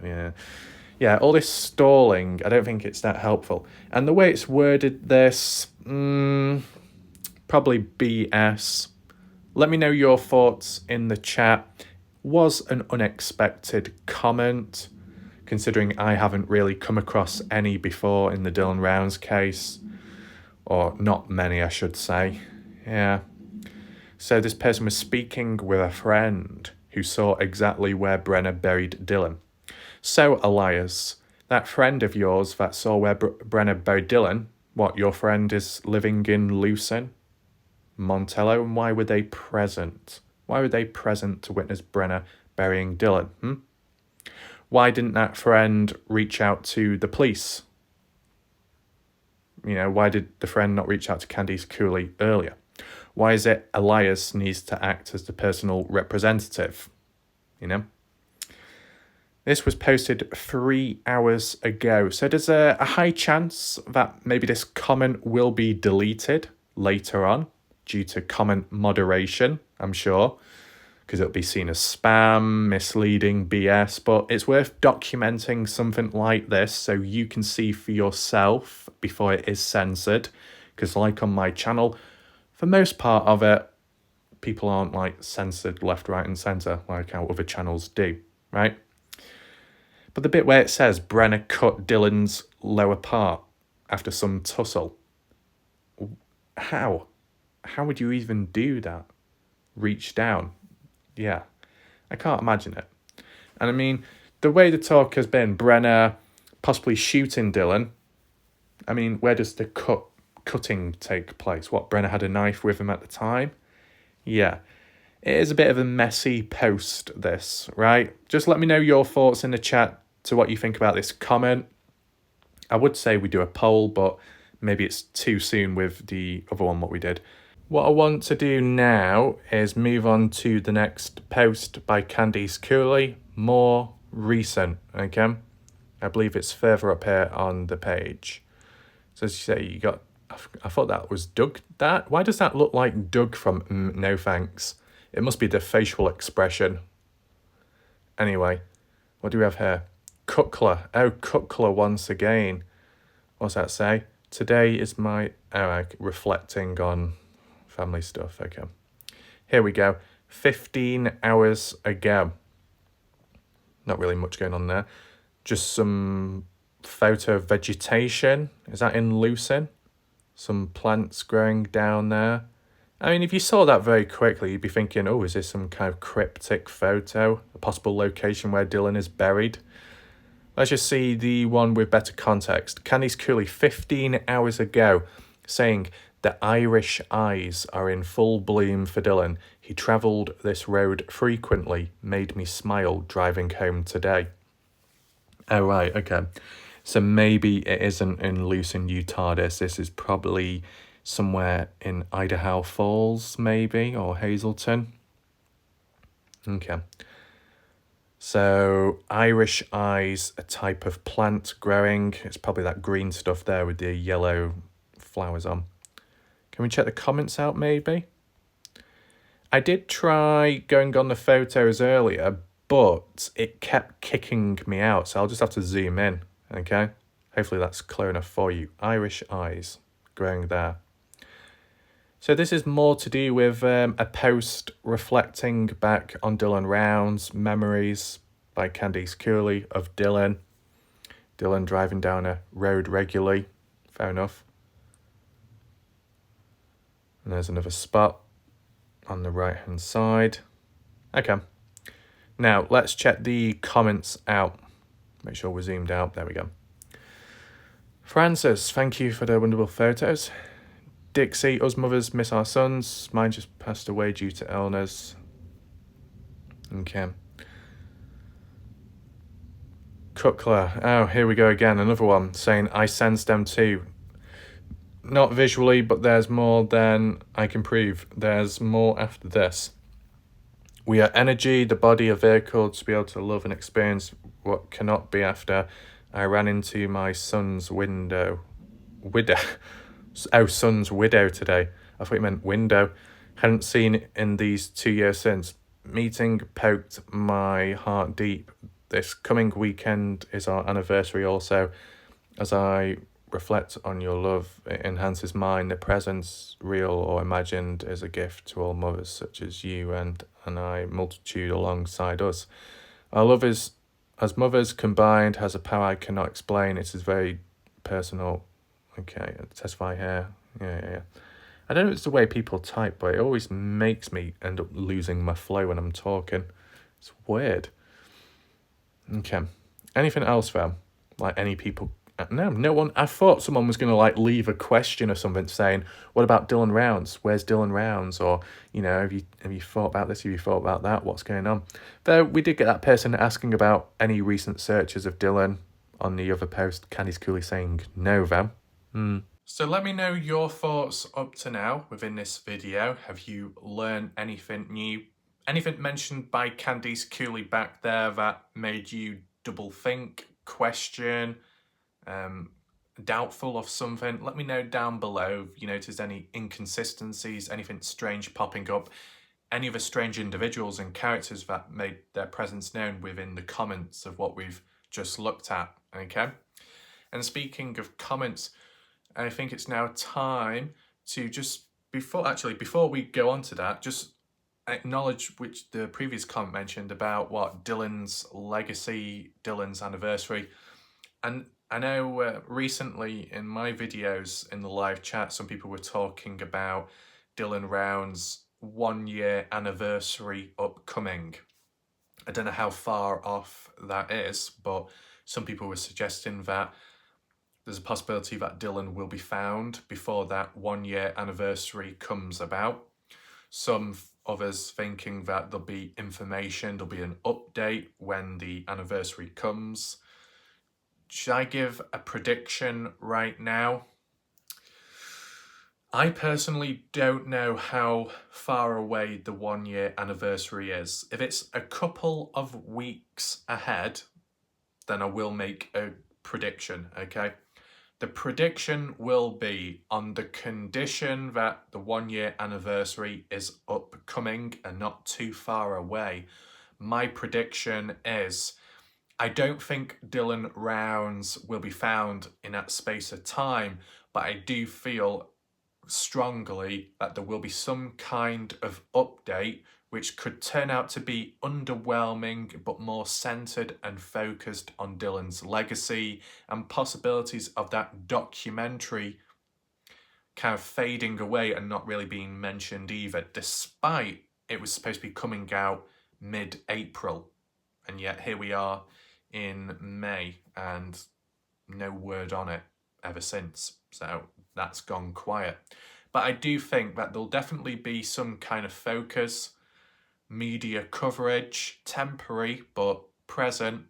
Yeah, all this stalling, I don't think it's that helpful. And the way it's worded this, probably BS. Let me know your thoughts in the chat. Was an unexpected comment, considering I haven't really come across any before in the Dylan Rounds case. Or not many, I should say. Yeah. So this person was speaking with a friend who saw exactly where Brenner buried Dylan. So, Elias, that friend of yours that saw where Brenner buried Dylan, what, your friend is living in Lucin, Montello, and why were they present? Why were they present to witness Brenner burying Dylan? Why didn't that friend reach out to the police? Why did the friend not reach out to Candice Cooley earlier? Why is it Elias needs to act as the personal representative? This was posted 3 hours ago. So there's a high chance that maybe this comment will be deleted later on due to comment moderation, I'm sure, because it'll be seen as spam, misleading, BS. But it's worth documenting something like this so you can see for yourself before it is censored. Because like on my channel, for most part of it, people aren't like censored left, right and centre like how other channels do, right? But the bit where it says Brenner cut Dylan's lower part after some tussle. How? How would you even do that? Reach down? Yeah, I can't imagine it. And I mean, the way the talk has been, Brenner possibly shooting Dylan. I mean, where does the cutting take place? What, Brenner had a knife with him at the time? Yeah. It is a bit of a messy post, this, right? Just let me know your thoughts in the chat to what you think about this comment. I would say we do a poll, but maybe it's too soon with the other one what we did. What I want to do now is move on to the next post by Candice Cooley, more recent, okay? I believe it's further up here on the page. So as you say, you got, I thought that was Doug. Why does that look like Doug from No Thanks? It must be the facial expression. Anyway, what do we have here? Cuckler. Oh, Cuckler once again. What's that say? Today is my... reflecting on family stuff. Okay. Here we go. 15 hours ago. Not really much going on there. Just some photo of vegetation. Is that in Lucin? Some plants growing down there. I mean, if you saw that very quickly, you'd be thinking, oh, is this some kind of cryptic photo? A possible location where Dylan is buried? Let's just see the one with better context. Candice Cooley, 15 hours ago, saying, the Irish eyes are in full bloom for Dylan. He travelled this road frequently, made me smile driving home today. Oh, right, okay. So maybe it isn't in Lucin, Utah. This is probably somewhere in Idaho Falls, maybe, or Hazleton. Okay. So Irish eyes, a type of plant growing. It's probably that green stuff there with the yellow flowers on. Can we check the comments out maybe? I did try going on the photos earlier, but it kept kicking me out, so I'll just have to zoom in, okay? Hopefully that's clear enough for you. Irish eyes growing there. So this is more to do with a post reflecting back on Dylan Round's memories by Candice Cooley of Dylan. Dylan driving down a road regularly. Fair enough. And there's another spot on the right hand side. Okay. Now let's check the comments out. Make sure we're zoomed out. There we go. Francis, thank you for the wonderful photos. Dixie, us mothers miss our sons. Mine just passed away due to illness. Okay. Cutler. Oh, here we go again. Another one saying, I sense them too. Not visually, but there's more than I can prove. There's more after this. We are energy, the body, a vehicle to be able to love and experience what cannot be after. I ran into my son's widow. Son's widow today. I thought you meant window. Hadn't seen it in these 2 years since. Meeting poked my heart deep. This coming weekend is our anniversary also. As I reflect on your love, it enhances mine. The presence, real or imagined, is a gift to all mothers such as you and I, multitude alongside us. Our love is, as mothers combined, has a power I cannot explain. It is very personal. Okay, testify here. Yeah. I don't know if it's the way people type, but it always makes me end up losing my flow when I'm talking. It's weird. Okay. Anything else, fam? Like any people? No one. I thought someone was going to like leave a question or something saying, what about Dylan Rounds? Where's Dylan Rounds? Or, have you thought about this? Have you thought about that? What's going on? Though we did get that person asking about any recent searches of Dylan on the other post. Candice Cooley saying no, fam. So let me know your thoughts up to now within this video. Have you learned anything new? Anything mentioned by Candice Cooley back there that made you double think, question, doubtful of something? Let me know down below if you noticed any inconsistencies, anything strange popping up, any other strange individuals and characters that made their presence known within the comments of what we've just looked at, okay? And speaking of comments, I think it's now time to just, before we go on to that, just acknowledge which the previous comment mentioned about what Dylan's legacy, Dylan's anniversary. And I know recently in my videos in the live chat, some people were talking about Dylan Round's 1 year anniversary upcoming. I don't know how far off that is, but some people were suggesting that there's a possibility that Dylan will be found before that 1 year anniversary comes about. Some others thinking that there'll be information, there'll be an update when the anniversary comes. Should I give a prediction right now? I personally don't know how far away the 1 year anniversary is. If it's a couple of weeks ahead, then I will make a prediction, okay? The prediction will be on the condition that the 1 year anniversary is upcoming and not too far away. My prediction is I don't think Dylan Rounds will be found in that space of time, but I do feel strongly that there will be some kind of update which could turn out to be underwhelming but more centred and focused on Dylan's legacy and possibilities of that documentary kind of fading away and not really being mentioned either, despite it was supposed to be coming out mid-April. And yet here we are in May and no word on it ever since. So that's gone quiet. But I do think that there'll definitely be some kind of focus, media coverage, temporary but present,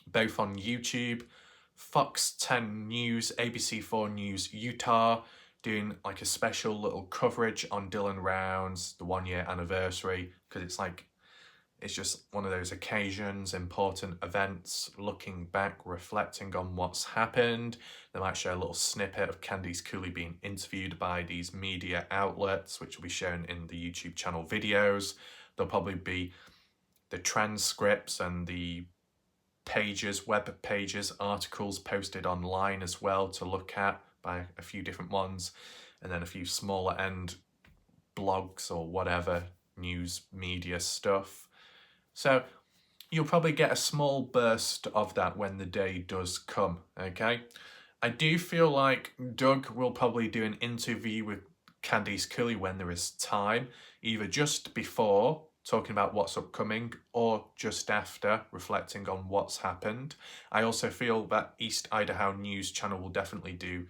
both on YouTube, Fox 10 News, ABC4 News Utah, doing like a special little coverage on Dylan Rounds, the 1 year anniversary, because it's like It's just one of those occasions, important events, looking back, reflecting on what's happened. They might show a little snippet of Candice Cooley being interviewed by these media outlets, which will be shown in the YouTube channel videos. There'll probably be the transcripts and the pages, web pages, articles posted online as well to look at by a few different ones, and then a few smaller end blogs or whatever, news media stuff. So you'll probably get a small burst of that when the day does come, okay? I do feel like Doug will probably do an interview with Candice Cooley when there is time, either just before, talking about what's upcoming, or just after, reflecting on what's happened. I also feel that East Idaho News Channel will definitely do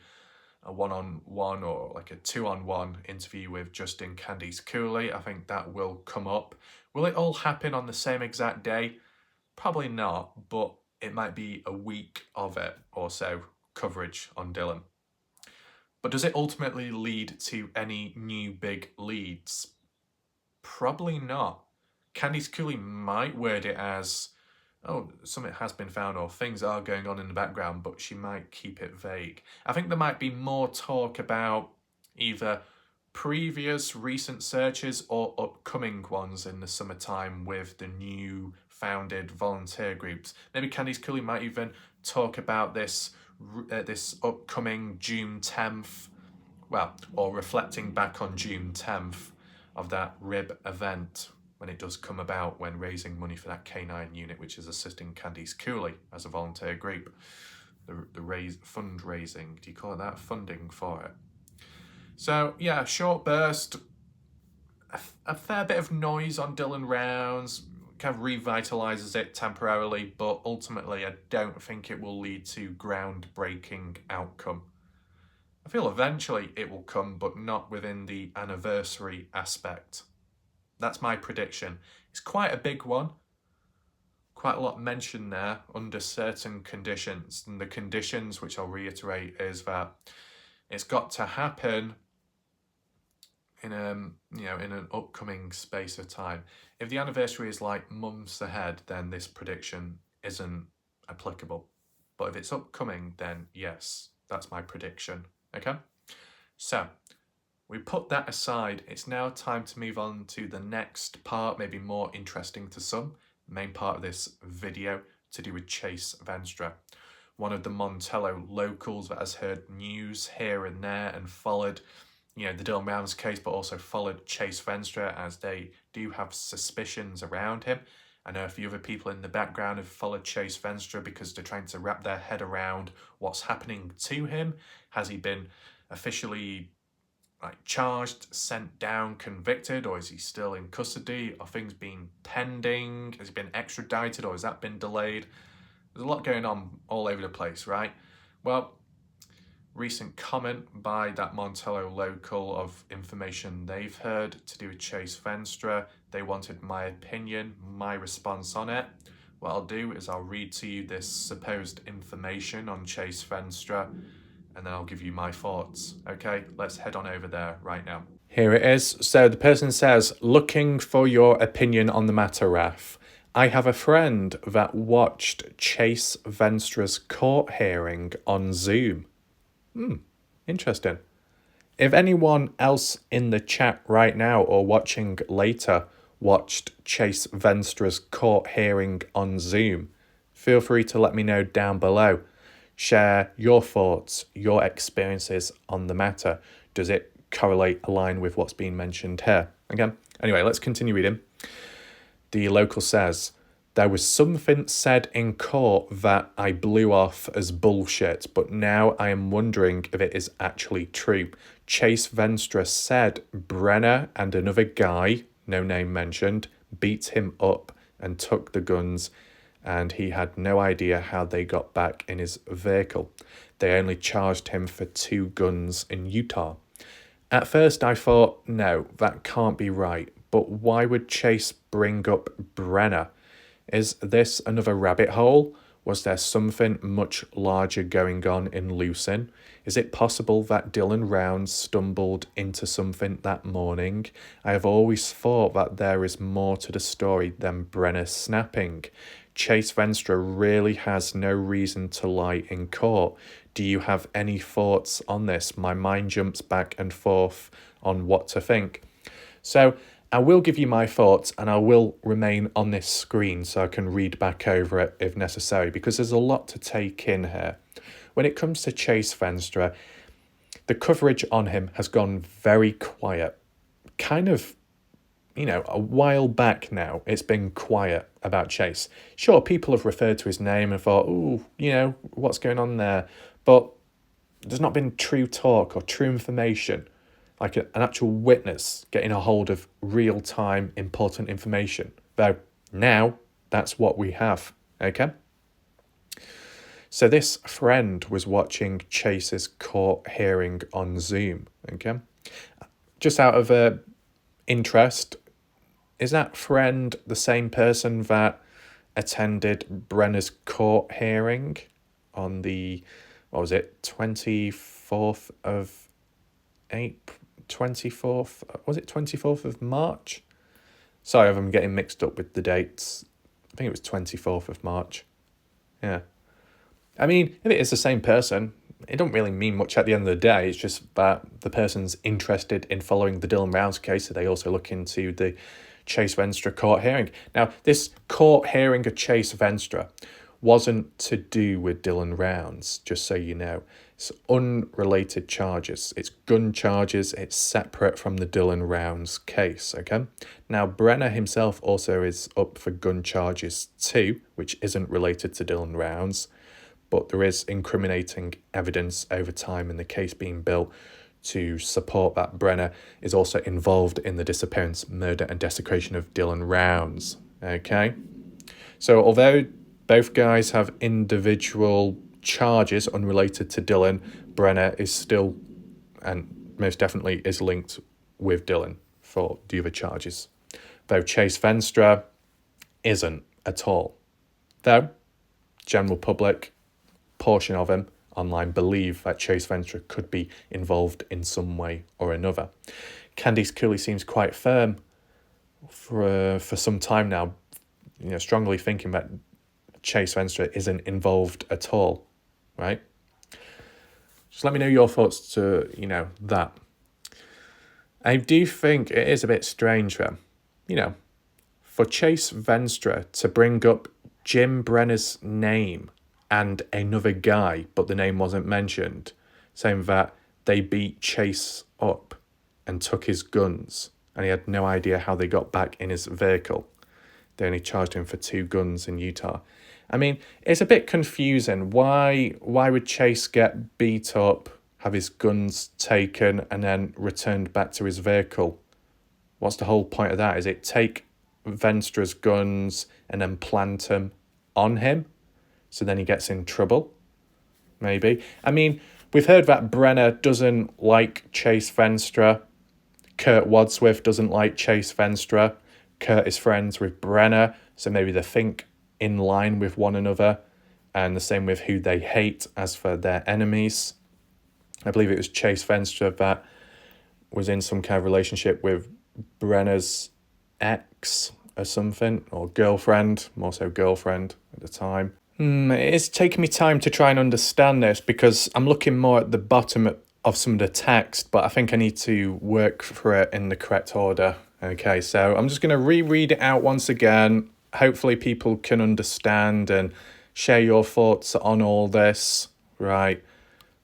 a one-on-one or like a two-on-one interview with Justin Candice Cooley. I think that will come up. Will it all happen on the same exact day? Probably not, but it might be a week of it or so coverage on Dylan. But does it ultimately lead to any new big leads? Probably not. Candice Cooley might word it as, oh, something has been found or things are going on in the background, but she might keep it vague. I think there might be more talk about either previous recent searches or upcoming ones in the summertime with the new founded volunteer groups. Maybe Candice Cooley might even talk about this upcoming June 10th, well, or reflecting back on June 10th of that RIB event when it does come about, when raising money for that K9 unit, which is assisting Candice Cooley as a volunteer group. The fundraising, do you call it that? Funding for it. So yeah, short burst, a fair bit of noise on Dylan Rounds, kind of revitalises it temporarily, but ultimately I don't think it will lead to groundbreaking outcome. I feel eventually it will come, but not within the anniversary aspect. That's my prediction. It's quite a big one. Quite a lot mentioned there, under certain conditions. And the conditions, which I'll reiterate, is that it's got to happen in an upcoming space of time. If the anniversary is like months ahead, then this prediction isn't applicable. But if it's upcoming, then yes, that's my prediction. Okay? So, we put that aside. It's now time to move on to the next part, maybe more interesting to some, main part of this video, to do with Chase Venstra, one of the Montello locals that has heard news here and there and followed, the Dylan Rounds case, but also followed Chase Venstra, as they do have suspicions around him. I know a few other people in the background have followed Chase Venstra because they're trying to wrap their head around what's happening to him. Has he been officially charged, sent down, convicted, or is he still in custody? Are things being pending? Has he been extradited, or has that been delayed? There's a lot going on all over the place, right? Well, recent comment by that Montello local of information they've heard to do with Chase Venstra. They wanted my opinion, my response on it. What I'll do is I'll read to you this supposed information on Chase Venstra, and then I'll give you my thoughts. Okay, let's head on over there right now. Here it is. So the person says, looking for your opinion on the matter, Raf. I have a friend that watched Chase Venstra's court hearing on Zoom. Interesting. If anyone else in the chat right now or watching later watched Chase Venstra's court hearing on Zoom, feel free to let me know down below. Share your thoughts, your experiences on the matter. Does it correlate, align with what's being mentioned here? Again, anyway, let's continue reading. The local says, there was something said in court that I blew off as bullshit, but now I am wondering if it is actually true. Chase Venstra said Brenner and another guy, no name mentioned, beat him up and took the guns, and he had no idea how they got back in his vehicle. They only charged him for 2 guns in Utah. At first I thought, no, that can't be right, but why would Chase bring up Brenner? Is this another rabbit hole Was there something much larger going on in Lucin? Is it possible that Dylan Rounds stumbled into something that morning? I have always thought that there is more to the story than Brenner snapping. Chase Venstra really has no reason to lie in court. Do you have any thoughts on this? My mind jumps back and forth on what to think. So I will give you my thoughts, and I will remain on this screen so I can read back over it if necessary, because there's a lot to take in here. When it comes to Chase Venstra, the coverage on him has gone very quiet. Kind of, a while back now, it's been quiet about Chase. Sure, people have referred to his name and thought, ooh, what's going on there? But there's not been true talk or true information, like an actual witness getting a hold of real-time important information. Though now that's what we have, okay? So this friend was watching Chase's court hearing on Zoom, okay? Just out of interest, is that friend the same person that attended Brenner's court hearing on the, 24th of April? 24th, was it 24th of March? Sorry if I'm getting mixed up with the dates. I think it was 24th of March. Yeah. I mean, if it is the same person, it don't really mean much at the end of the day. It's just that the person's interested in following the Dylan Rounds case, so they also look into the Chase Venstra court hearing. Now, this court hearing of Chase Venstra wasn't to do with Dylan Rounds, just so you know. It's unrelated charges. It's gun charges. It's separate from the Dylan Rounds case, okay? Now, Brenner himself also is up for gun charges too, which isn't related to Dylan Rounds, but there is incriminating evidence over time in the case being built to support that Brenner is also involved in the disappearance, murder, and desecration of Dylan Rounds, okay? So, although both guys have individual charges unrelated to Dylan, Brenner is still, and most definitely is linked with Dylan for the other charges. Though Chase Venstra isn't at all. Though, general public, portion of him online believe that Chase Venstra could be involved in some way or another. Candice Cooley seems quite firm for some time now, strongly thinking that Chase Venstra isn't involved at all, right? Just let me know your thoughts to, that. I do think it is a bit strange for Chase Venstra to bring up Jim Brenner's name and another guy, but the name wasn't mentioned, saying that they beat Chase up and took his guns, and he had no idea how they got back in his vehicle. They only charged him for 2 guns in Utah. I mean, it's a bit confusing. Why would Chase get beat up, have his guns taken, and then returned back to his vehicle? What's the whole point of that? Is it take Venstra's guns and then plant them on him, so then he gets in trouble? Maybe. I mean, we've heard that Brenner doesn't like Chase Venstra. Kurt Wadsworth doesn't like Chase Venstra. Kurt is friends with Brenner, so maybe they think in line with one another, and the same with who they hate as for their enemies. I believe it was Chase Venstra that was in some kind of relationship with Brenner's ex or something, or girlfriend, more so girlfriend at the time. It's taken me time to try and understand this, because I'm looking more at the bottom of some of the text, but I think I need to work for it in the correct order. Okay, so I'm just going to reread it out once again. Hopefully people can understand and share your thoughts on all this. Right,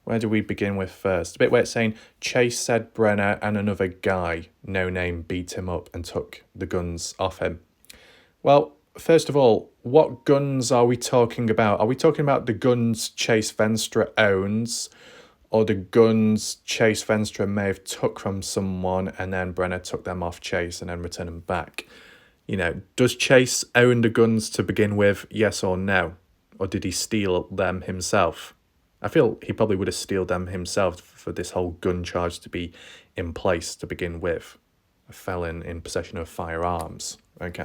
where do we begin with first? The bit where it's saying, Chase said Brenner and another guy, no name, beat him up and took the guns off him. Well, first of all, what guns are we talking about? Are we talking about the guns Chase Venstra owns, or the guns Chase Venstra may have took from someone and then Brenner took them off Chase and then returned them back? Does Chase own the guns to begin with, yes or no? Or did he steal them himself? I feel he probably would have stolen them himself for this whole gun charge to be in place to begin with. A felon in possession of firearms. Okay.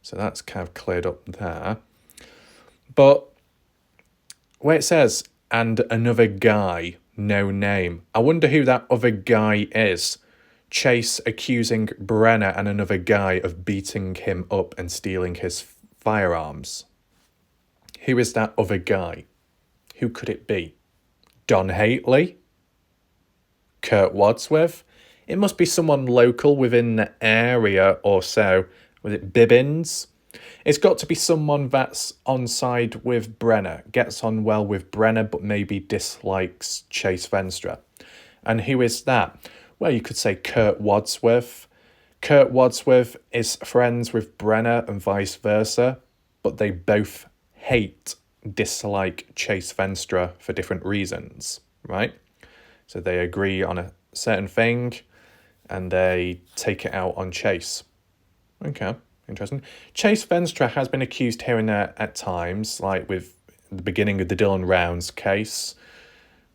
So that's kind of cleared up there. But where it says, and another guy, no name, I wonder who that other guy is. Chase accusing Brenner and another guy of beating him up and stealing his firearms. Who is that other guy? Who could it be? Don Hately? Kurt Wadsworth? It must be someone local within the area or so. Was it Bibbins? It's got to be someone that's on side with Brenner, gets on well with Brenner, but maybe dislikes Chase Venstra. And who is that? Well, you could say Kurt Wadsworth. Kurt Wadsworth is friends with Brenner and vice versa, but they both dislike Chase Venstra for different reasons, right? So they agree on a certain thing and they take it out on Chase. Okay, interesting. Chase Venstra has been accused here and there at times, like with the beginning of the Dylan Rounds case,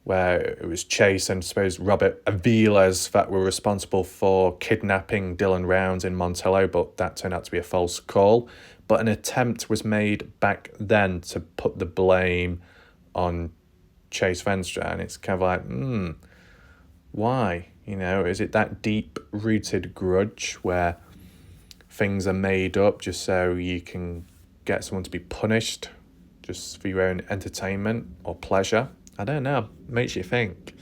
where it was Chase and I suppose Robert Aviles that were responsible for kidnapping Dylan Rounds in Montello, but that turned out to be a false call. But an attempt was made back then to put the blame on Chase Venstra, and it's kind of like, why? You know, is it that deep-rooted grudge where things are made up just so you can get someone to be punished just for your own entertainment or pleasure? I don't know. Makes you think.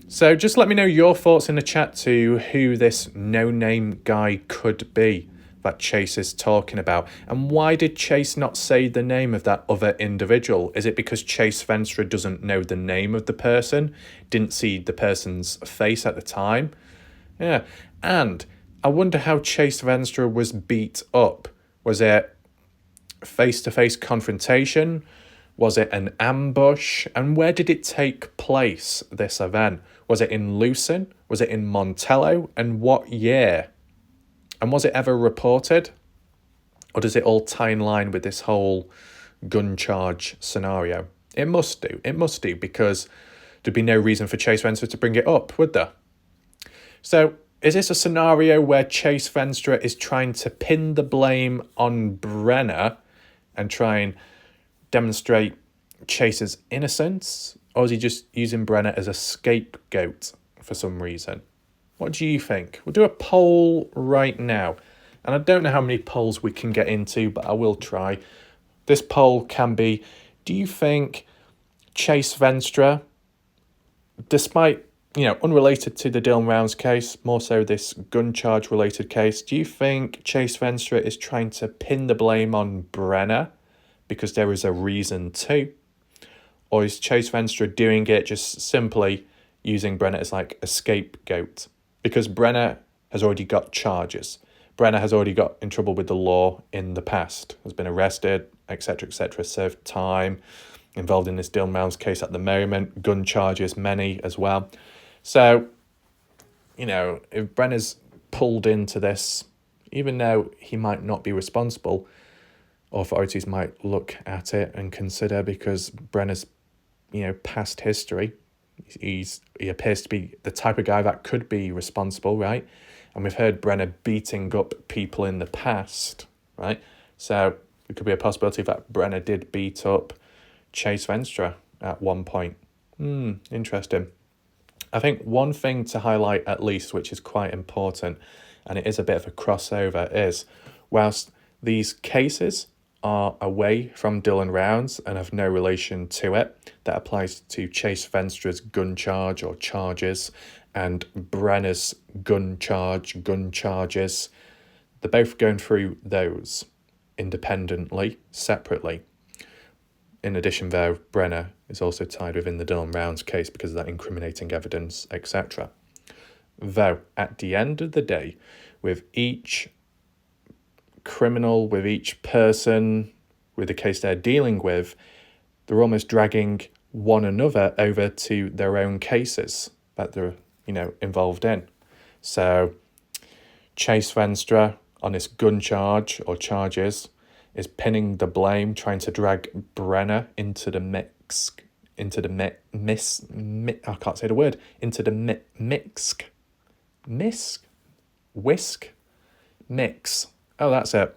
So just let me know your thoughts in the chat to who this no-name guy could be that Chase is talking about. And why did Chase not say the name of that other individual? Is it because Chase Venstra doesn't know the name of the person? Didn't see the person's face at the time? Yeah. And I wonder how Chase Venstra was beat up. Was it face-to-face confrontation? Was it an ambush? And where did it take place, this event? Was it in Lucin? Was it in Montello? And what year? And was it ever reported? Or does it all tie in line with this whole gun charge scenario? It must do. It must do, because there'd be no reason for Chase Venstra to bring it up, would there? So is this a scenario where Chase Venstra is trying to pin the blame on Brenner and try and demonstrate Chase's innocence? Or is he just using Brenner as a scapegoat for some reason? What do you think? We'll do a poll right now. And I don't know how many polls we can get into, but I will try. This poll can be, do you think Chase Venstra, despite, unrelated to the Dylan Rounds case, more so this gun charge related case, do you think Chase Venstra is trying to pin the blame on Brenner because there is a reason to? Or is Chase Venstra doing it just simply using Brenner as like a scapegoat? Because Brenner has already got charges. Brenner has already got in trouble with the law in the past, has been arrested, etc., served time, involved in this Dylan Rounds case at the moment, gun charges, many as well. So, if Brenner's pulled into this, even though he might not be responsible, authorities might look at it and consider, because Brenner's, past history, he appears to be the type of guy that could be responsible, right? And we've heard Brenner beating up people in the past, right? So it could be a possibility that Brenner did beat up Chase Venstra at one point. Interesting. I think one thing to highlight at least, which is quite important, and it is a bit of a crossover, is whilst these cases are away from Dylan Rounds and have no relation to it, that applies to Chase Venstra's gun charge or charges and Brenner's gun charges. They're both going through those independently, separately. In addition, though, Brenner is also tied within the Dylan Rounds case because of that incriminating evidence, etc. Though, at the end of the day, with each criminal, with each person, with the case they're dealing with, they're almost dragging one another over to their own cases that they're, involved in. So, Chase Venstra on this gun charge or charges is pinning the blame, trying to drag Brenner into the mix, into the I can't say the word, into the mix. Oh, that's it.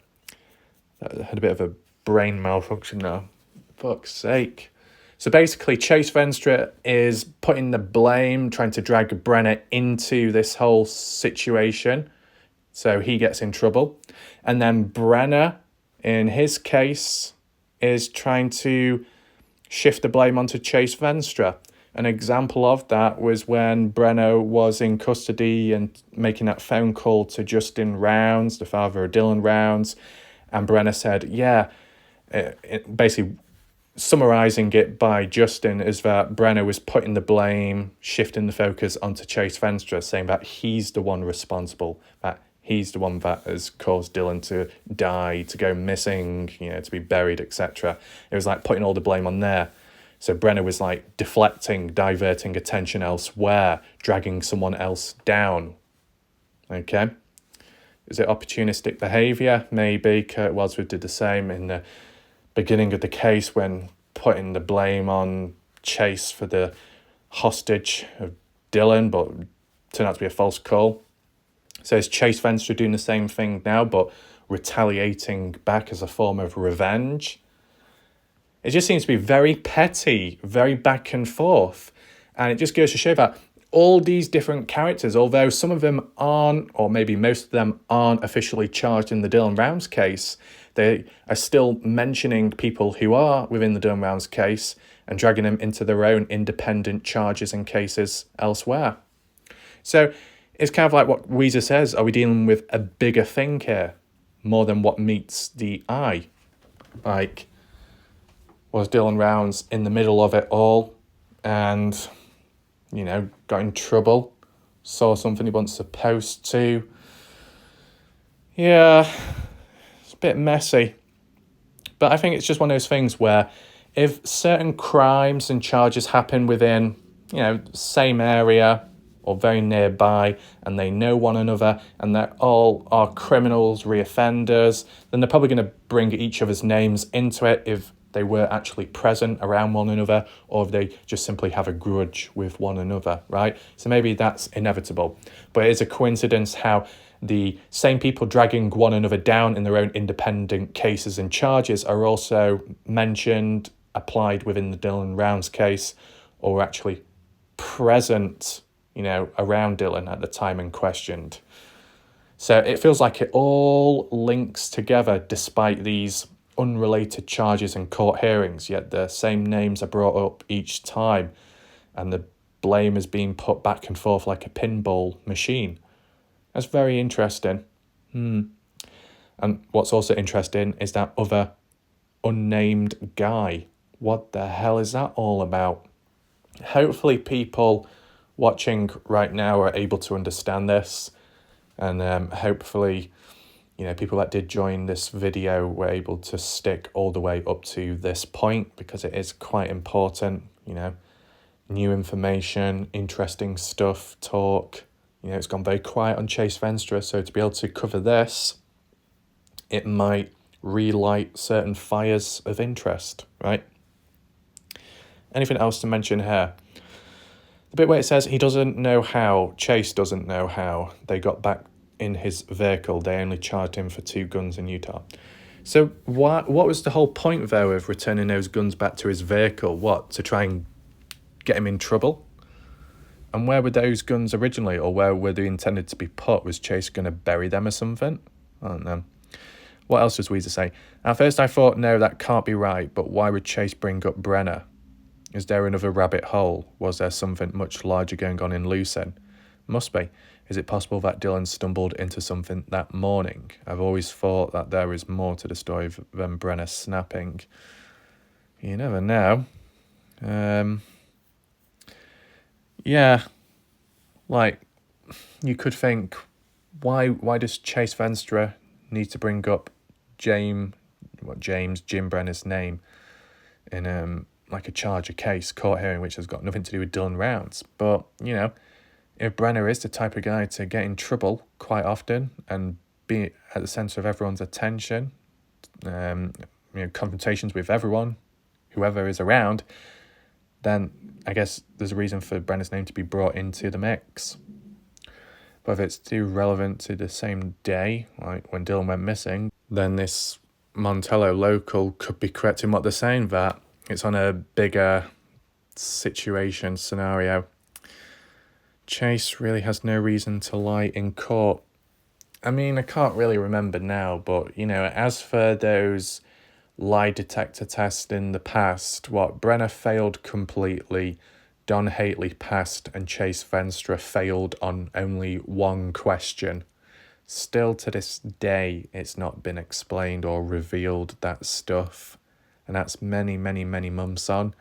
I had a bit of a brain malfunction now. Fuck's sake. So basically, Chase Venstra is putting the blame, trying to drag Brenner into this whole situation. So he gets in trouble. And then Brenner, in his case, is trying to shift the blame onto Chase Venstra. An example of that was when Brenner was in custody and making that phone call to Justin Rounds, the father of Dylan Rounds. And Brenner said, basically summarising it by Justin is that Brenner was putting the blame, shifting the focus onto Chase Venstra, saying that he's the one responsible, that he's the one that has caused Dylan to die, to go missing, to be buried, etc. It was like putting all the blame on there. So Brenner was like deflecting, diverting attention elsewhere, dragging someone else down. Okay? Is it opportunistic behaviour? Maybe. Kurt Wadsworth did the same in the beginning of the case when putting the blame on Chase for the hostage of Dylan, but turned out to be a false call. So is Chase Venstra doing the same thing now, but retaliating back as a form of revenge? It just seems to be very petty, very back and forth. And it just goes to show that all these different characters, although some of them aren't, or maybe most of them aren't officially charged in the Dylan Rounds case, they are still mentioning people who are within the Dylan Rounds case and dragging them into their own independent charges and cases elsewhere. So it's kind of like what Weezer says, are we dealing with a bigger thing here, more than what meets the eye? Like, was Dylan Rounds in the middle of it all and, got in trouble, saw something he wasn't supposed to? Yeah, it's a bit messy. But I think it's just one of those things where if certain crimes and charges happen within, same area or very nearby, and they know one another, and they all are criminals, reoffenders, then they're probably going to bring each other's names into it if they were actually present around one another, or if they just simply have a grudge with one another, right? So maybe that's inevitable. But it is a coincidence how the same people dragging one another down in their own independent cases and charges are also mentioned, applied within the Dylan Rounds case, or actually present, around Dylan at the time in question. So it feels like it all links together despite these unrelated charges and court hearings, yet the same names are brought up each time and the blame is being put back and forth like a pinball machine. That's very interesting. And what's also interesting is that other unnamed guy. What the hell is that all about? Hopefully people watching right now are able to understand this, and hopefully people that did join this video were able to stick all the way up to this point, because it is quite important, new information, interesting stuff, talk. It's gone very quiet on Chase Venstra, so to be able to cover this, it might relight certain fires of interest, right? Anything else to mention here? The bit where it says he doesn't know how, Chase doesn't know how they got back in his vehicle. They only charged him for 2 guns in Utah. So what was the whole point, though, of returning those guns back to his vehicle? What, to try and get him in trouble? And where were those guns originally, or where were they intended to be put? Was Chase going to bury them or something? I don't know. What else does Weezer say? At first I thought, no, that can't be right, but why would Chase bring up Brenner? Is there another rabbit hole? Was there something much larger going on in Lucerne? Must be. Is it possible that Dylan stumbled into something that morning? I've always thought that there is more to the story than Brenner snapping. You never know. Yeah, like, you could think, why does Chase Venstra need to bring up Jim Brenner's name in like a charge, a case, court hearing, which has got nothing to do with Dylan Rounds? But, if Brenner is the type of guy to get in trouble quite often and be at the centre of everyone's attention, confrontations with everyone, whoever is around, then I guess there's a reason for Brenner's name to be brought into the mix. But if it's too relevant to the same day, like when Dylan went missing, then this Montello local could be correct in what they're saying, that it's on a bigger situation scenario. Chase really has no reason to lie in court. I mean, I can't really remember now, but, you know, as for those lie detector tests in the past, Brenner failed completely, Don Hately passed, and Chase Venstra failed on only one question. Still to this day, it's not been explained or revealed, that stuff. And that's many, many, many months on.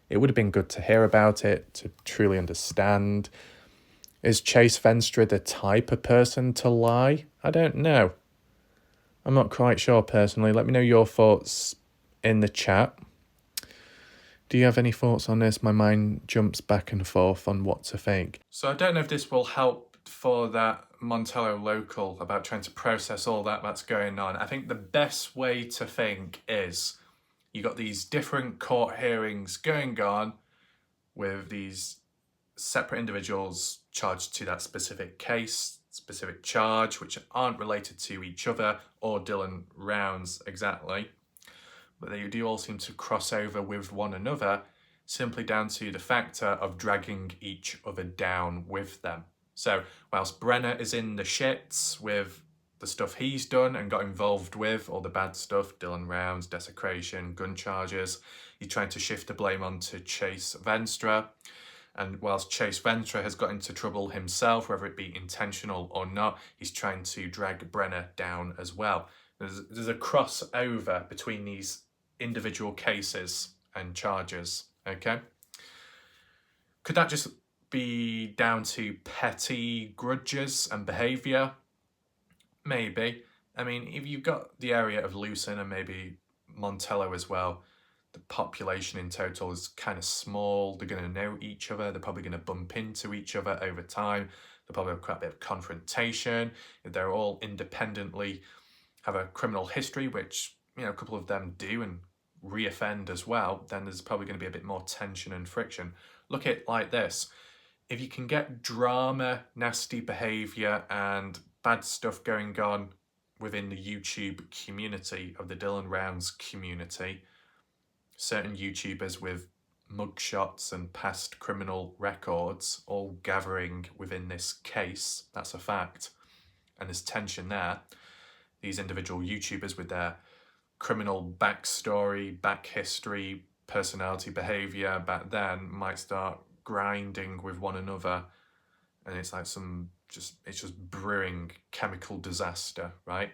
It would have been good to hear about it, to truly understand. Is Chase Venstra the type of person to lie? I don't know. I'm not quite sure personally. Let me know your thoughts in the chat. Do you have any thoughts on this? My mind jumps back and forth on what to think. So I don't know if this will help for that Montello local about trying to process all that's going on. I think the best way to think is you got these different court hearings going on with these separate individuals charged to that specific case, specific charge, which aren't related to each other or Dylan Rounds exactly. But they do all seem to cross over with one another simply down to the factor of dragging each other down with them. So whilst Brenner is in the shits with the stuff he's done and got involved with, all the bad stuff, Dylan Rounds, desecration, gun charges, he's trying to shift the blame onto Chase Venstra. And whilst Chase Venstra has got into trouble himself, whether it be intentional or not, he's trying to drag Brenner down as well. There's a crossover between these individual cases and charges, okay? Could that just be down to petty grudges and behaviour? Maybe. I mean, if you've got the area of Lucin and maybe Montello as well, the population in total is kind of small. They're going to know each other. They're probably going to bump into each other over time. They'll probably have quite a bit of confrontation. If they're all independently have a criminal history, which, you know, a couple of them do and reoffend as well, then there's probably going to be a bit more tension and friction. Look at it like this. If you can get drama, nasty behaviour and bad stuff going on within the YouTube community of the Dylan Rounds community, certain YouTubers with mugshots and past criminal records all gathering within this case, that's a fact, and there's tension there. These individual YouTubers with their criminal backstory, back history, personality, behaviour back then might start grinding with one another, and it's like it's just brewing chemical disaster, right?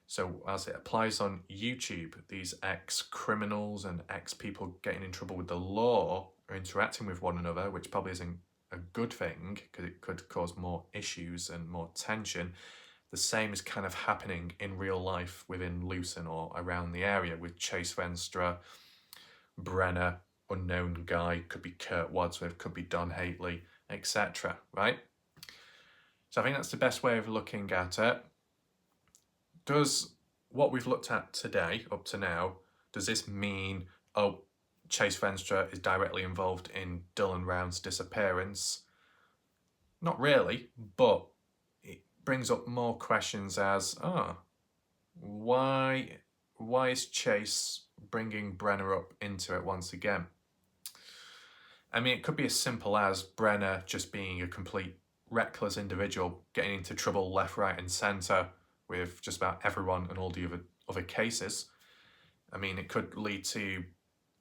So as it applies on YouTube, these ex-criminals and ex-people getting in trouble with the law are interacting with one another, which probably isn't a good thing because it could cause more issues and more tension. The same is kind of happening in real life within Lucin or around the area with Chase Venstra, Brenner, unknown guy, could be Kurt Wadsworth, could be Don Hately, etc. Right? So I think that's the best way of looking at it. Does what we've looked at today, up to now, does this mean, oh, Chase Venstra is directly involved in Dylan Rounds' disappearance? Not really, but it brings up more questions as, why is Chase bringing Brenner up into it once again? I mean, it could be as simple as Brenner just being a complete reckless individual, getting into trouble left, right and centre with just about everyone and all the other cases. I mean, it could lead to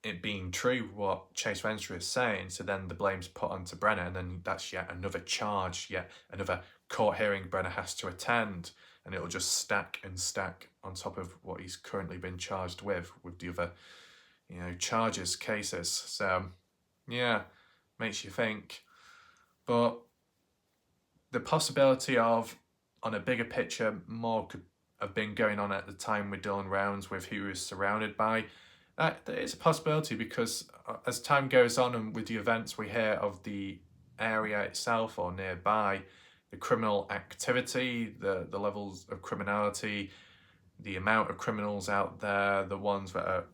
it being true what Chase Venstra is saying, so then the blame's put onto Brenner, and then that's yet another charge, yet another court hearing Brenner has to attend, and it'll just stack and stack on top of what he's currently been charged with the other, you know, charges, cases. So, yeah, makes you think. But the possibility of, on a bigger picture, more could have been going on at the time with Dylan Rounds, with who he was surrounded by. That is a possibility because as time goes on and with the events we hear of the area itself or nearby, the criminal activity, the levels of criminality, the amount of criminals out there, the ones that are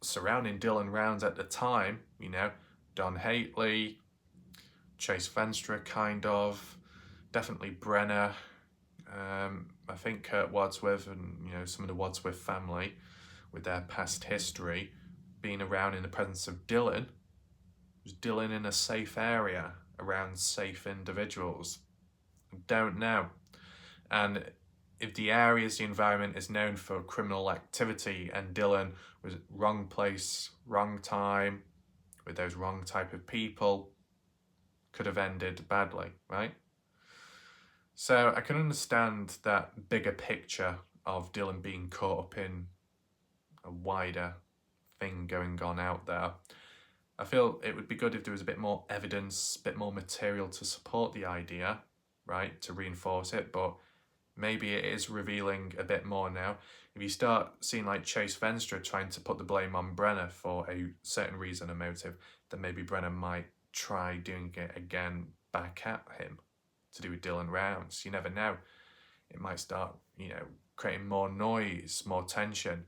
surrounding Dylan Rounds at the time, you know, Don Hately, Chase Venstra kind of, definitely Brenner, I think Kurt Wadsworth and, you know, some of the Wadsworth family. with their past history being around in the presence of Dylan? Was Dylan in a safe area around safe individuals? I don't know. And if the areas, the environment is known for criminal activity and Dylan was wrong place, wrong time, with those wrong type of people, could have ended badly, right? So I can understand that bigger picture of Dylan being caught up in a wider thing going on out there. I feel it would be good if there was a bit more evidence, a bit more material to support the idea, right, to reinforce it, but maybe it is revealing a bit more now. If you start seeing like Chase Venstra trying to put the blame on Brenner for a certain reason or motive, then maybe Brenner might try doing it again back at him to do with Dylan Rounds. You never know. It might start, creating more noise, more tension.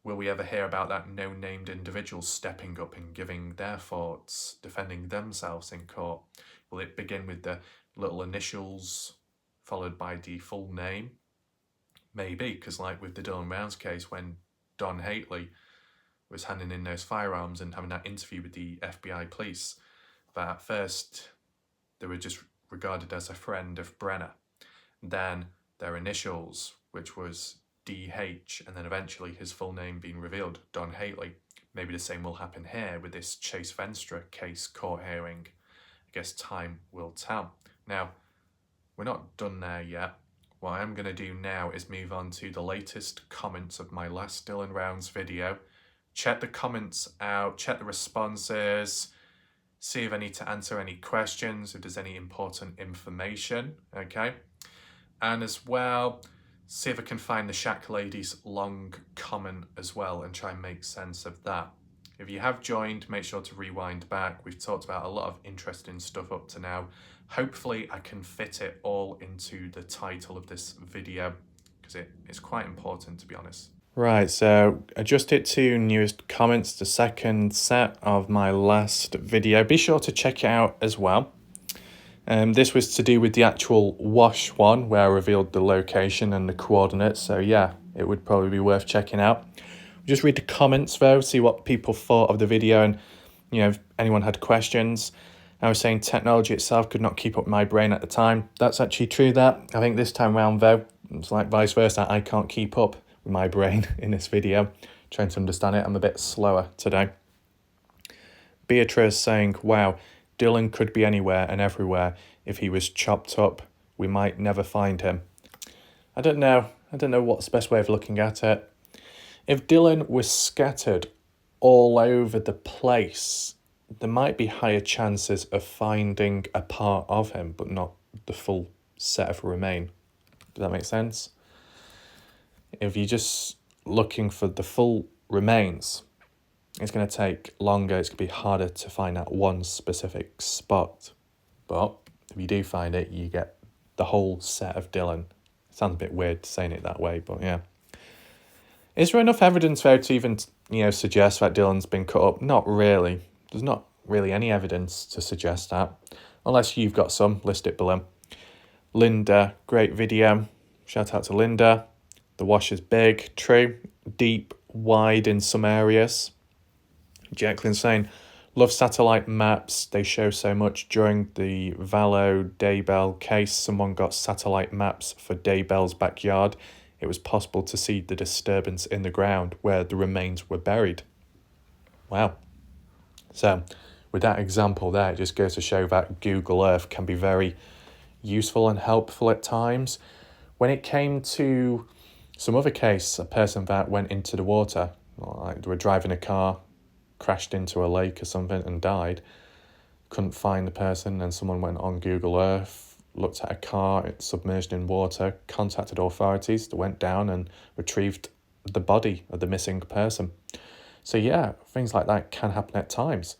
Will we ever hear about that no-named individual stepping up and giving their thoughts, defending themselves in court? Will it begin with the little initials followed by the full name? Maybe, because like with the Dylan Rounds case, when Don Hately was handing in those firearms and having that interview with the FBI police, that at first they were just regarded as a friend of Brenner. Then their initials, which was DH, and then eventually his full name being revealed, Don Hately. Maybe the same will happen here with this Chase Venstra case court hearing. I guess time will tell. Now, we're not done there yet. What I'm going to do now is move on to the latest comments of my last Dylan Rounds video. Check the comments out, check the responses, see if I need to answer any questions, if there's any important information, okay? And as well, see if I can find the Shack Lady's long comment as well and try and make sense of that. If you have joined, make sure to rewind back. We've talked about a lot of interesting stuff up to now. Hopefully I can fit it all into the title of this video because it's quite important, to be honest. Right, so adjust it to newest comments, the second set of my last video. Be sure to check it out as well. This was to do with the actual wash one where I revealed the location and the coordinates. So yeah, it would probably be worth checking out. Just read the comments though, see what people thought of the video and, if anyone had questions. I was saying technology itself could not keep up my brain at the time. That's actually true that. I think this time around though, it's like vice versa. I can't keep up with my brain in this video, trying to understand it. I'm a bit slower today. Beatrice saying, wow, Dylan could be anywhere and everywhere. If he was chopped up, we might never find him. I don't know what's the best way of looking at it. If Dylan was scattered all over the place, there might be higher chances of finding a part of him, but not the full set of remain. Does that make sense? If you're just looking for the full remains, it's going to take longer. It's going to be harder to find that one specific spot. But if you do find it, you get the whole set of Dylan. It sounds a bit weird saying it that way, but yeah. Is there enough evidence though to even, suggest that Dylan's been cut up? Not really. There's not really any evidence to suggest that. Unless you've got some, list it below. Linda, great video. Shout out to Linda. The wash is big, true. Deep, wide in some areas. Jacqueline saying, love satellite maps. They show so much. During the Vallow Daybell case, someone got satellite maps for Daybell's backyard. It was possible to see the disturbance in the ground where the remains were buried. Wow. So, with that example there, it just goes to show that Google Earth can be very useful and helpful at times. When it came to some other case, a person that went into the water, like they were driving a car, crashed into a lake or something and died, couldn't find the person, and someone went on Google Earth, looked at a car, it's submerged in water, contacted authorities, they went down and retrieved the body of the missing person. So yeah, things like that can happen at times.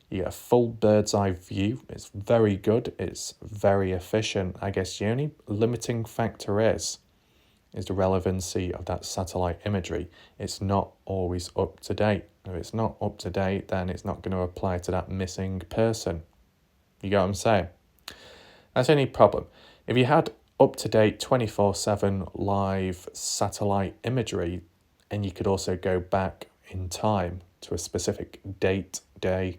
You get a full bird's eye view. It's very good. It's very efficient. I guess the only limiting factor is the relevancy of that satellite imagery. It's not always up to date. If it's not up to date, then it's not going to apply to that missing person. You get what I'm saying? That's the only problem. If you had up-to-date 24/7 live satellite imagery, and you could also go back in time to a specific date, day,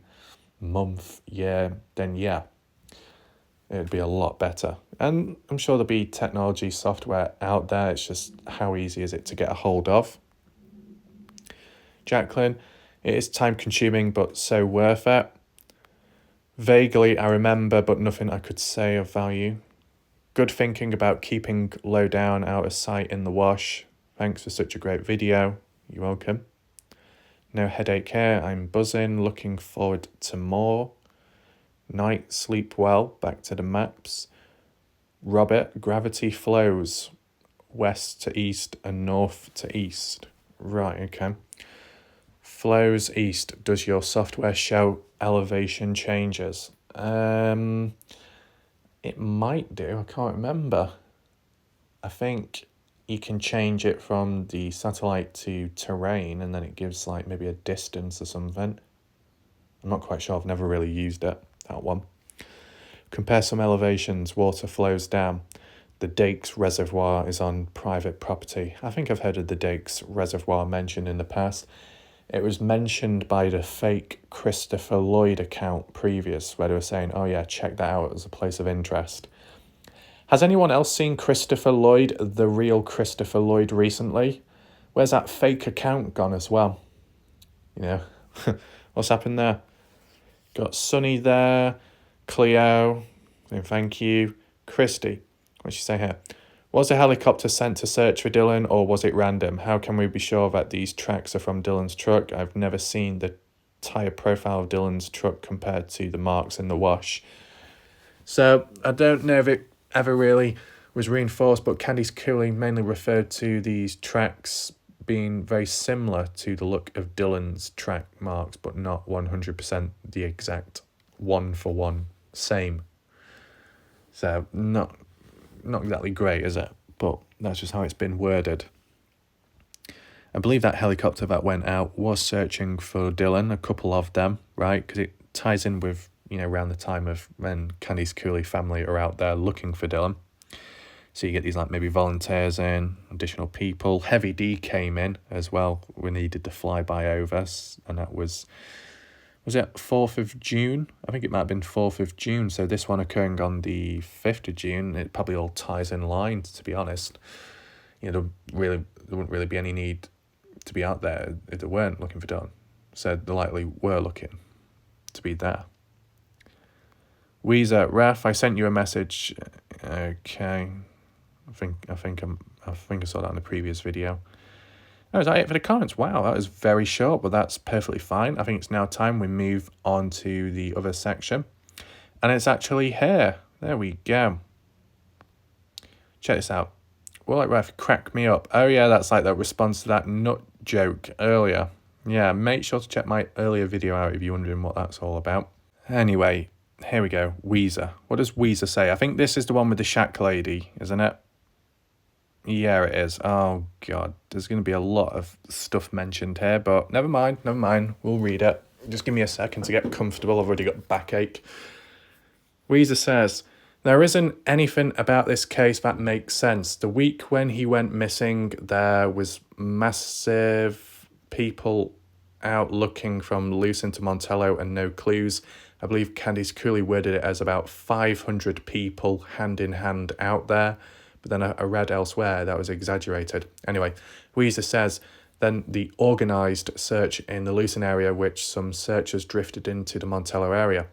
month, year, then yeah, it'd be a lot better. And I'm sure there'll be technology software out there. It's just how easy is it to get a hold of? Jacqueline, it is time consuming, but so worth it. Vaguely, I remember, but nothing I could say of value. Good thinking about keeping low down out of sight in the wash. Thanks for such a great video. You're welcome. No headache here. I'm buzzing. Looking forward to more. Night, sleep well. Back to the maps. Robert, gravity flows west to east and north to east. Right, okay. Flows east. Does your software show elevation changes? It might do. I can't remember. I think you can change it from the satellite to terrain, and then it gives like maybe a distance or something. I'm not quite sure. I've never really used it, that one. Compare some elevations. Water flows down. The Dakes Reservoir is on private property. I think I've heard of the Dakes Reservoir mentioned in the past. It was mentioned by the fake Christopher Lloyd account previous, where they were saying, oh yeah, check that out as a place of interest. Has anyone else seen Christopher Lloyd, the real Christopher Lloyd, recently? Where's that fake account gone as well? You know, what's happened there? Got Sunny there, Cleo, thank you. Christy, what's she say here? Was a helicopter sent to search for Dylan, or was it random? How can we be sure that these tracks are from Dylan's truck? I've never seen the tyre profile of Dylan's truck compared to the marks in the wash. So I don't know if it ever really was reinforced, but Candice Cooley mainly referred to these tracks being very similar to the look of Dylan's track marks, but not 100% the exact one-for-one same. So not exactly great, is it? But that's just how it's been worded. I believe that helicopter that went out was searching for Dylan, a couple of them, right? Because it ties in with, around the time of when Candice Cooley family are out there looking for Dylan. So you get these like maybe volunteers in, additional people. Heavy D came in as well when he did the flyby over, and that was it 4th of June? I think it might have been 4th of June. So this one occurring on the 5th of June, it probably all ties in line, to be honest. There wouldn't really be any need to be out there if they weren't looking for Dylan. So they likely were looking to be there. Weezer, Raf, I sent you a message. Okay. I think I saw that in the previous video. Oh, is that it for the comments? Wow, that was very short, but that's perfectly fine. I think it's now time we move on to the other section. And it's actually here. There we go. Check this out. Will it Ref crack me up? Oh yeah, that's like that response to that nut joke earlier. Yeah, make sure to check my earlier video out if you're wondering what that's all about. Anyway, here we go. Weezer. What does Weezer say? I think this is the one with the shack lady, isn't it? Yeah, it is. Oh, God. There's going to be a lot of stuff mentioned here, but never mind. We'll read it. Just give me a second to get comfortable. I've already got backache. Weezer says, there isn't anything about this case that makes sense. The week when he went missing, there was massive people out looking from Lucin to Montello and no clues. I believe Candice Cooley worded it as about 500 people hand in hand out there. But then I read elsewhere that was exaggerated. Anyway, Weezer says, then the organised search in the Lucin area, which some searchers drifted into the Montello area.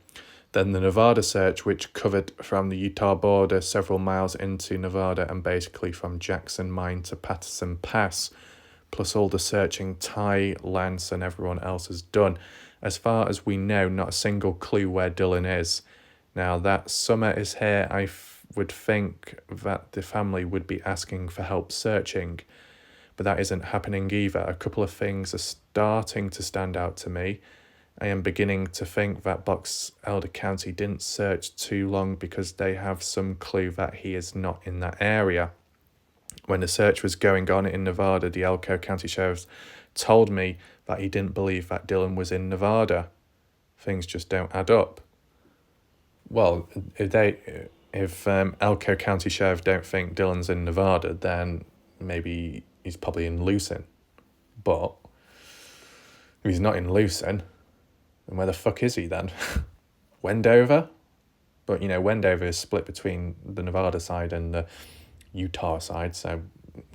Then the Nevada search, which covered from the Utah border several miles into Nevada and basically from Jackson Mine to Patterson Pass, plus all the searching Ty, Lance and everyone else has done. As far as we know, not a single clue where Dylan is. Now that summer is here, I would think that the family would be asking for help searching, but that isn't happening either. A couple of things are starting to stand out to me. I am beginning to think that Box Elder County didn't search too long because they have some clue that he is not in that area. When the search was going on in Nevada, the Elko County Sheriff told me that he didn't believe that Dylan was in Nevada. Things just don't add up. Well, if Elko County Sheriff don't think Dylan's in Nevada, then maybe he's probably in Lucin. But if he's not in Lucerne, then where the fuck is he then? Wendover? But, Wendover is split between the Nevada side and the Utah side, so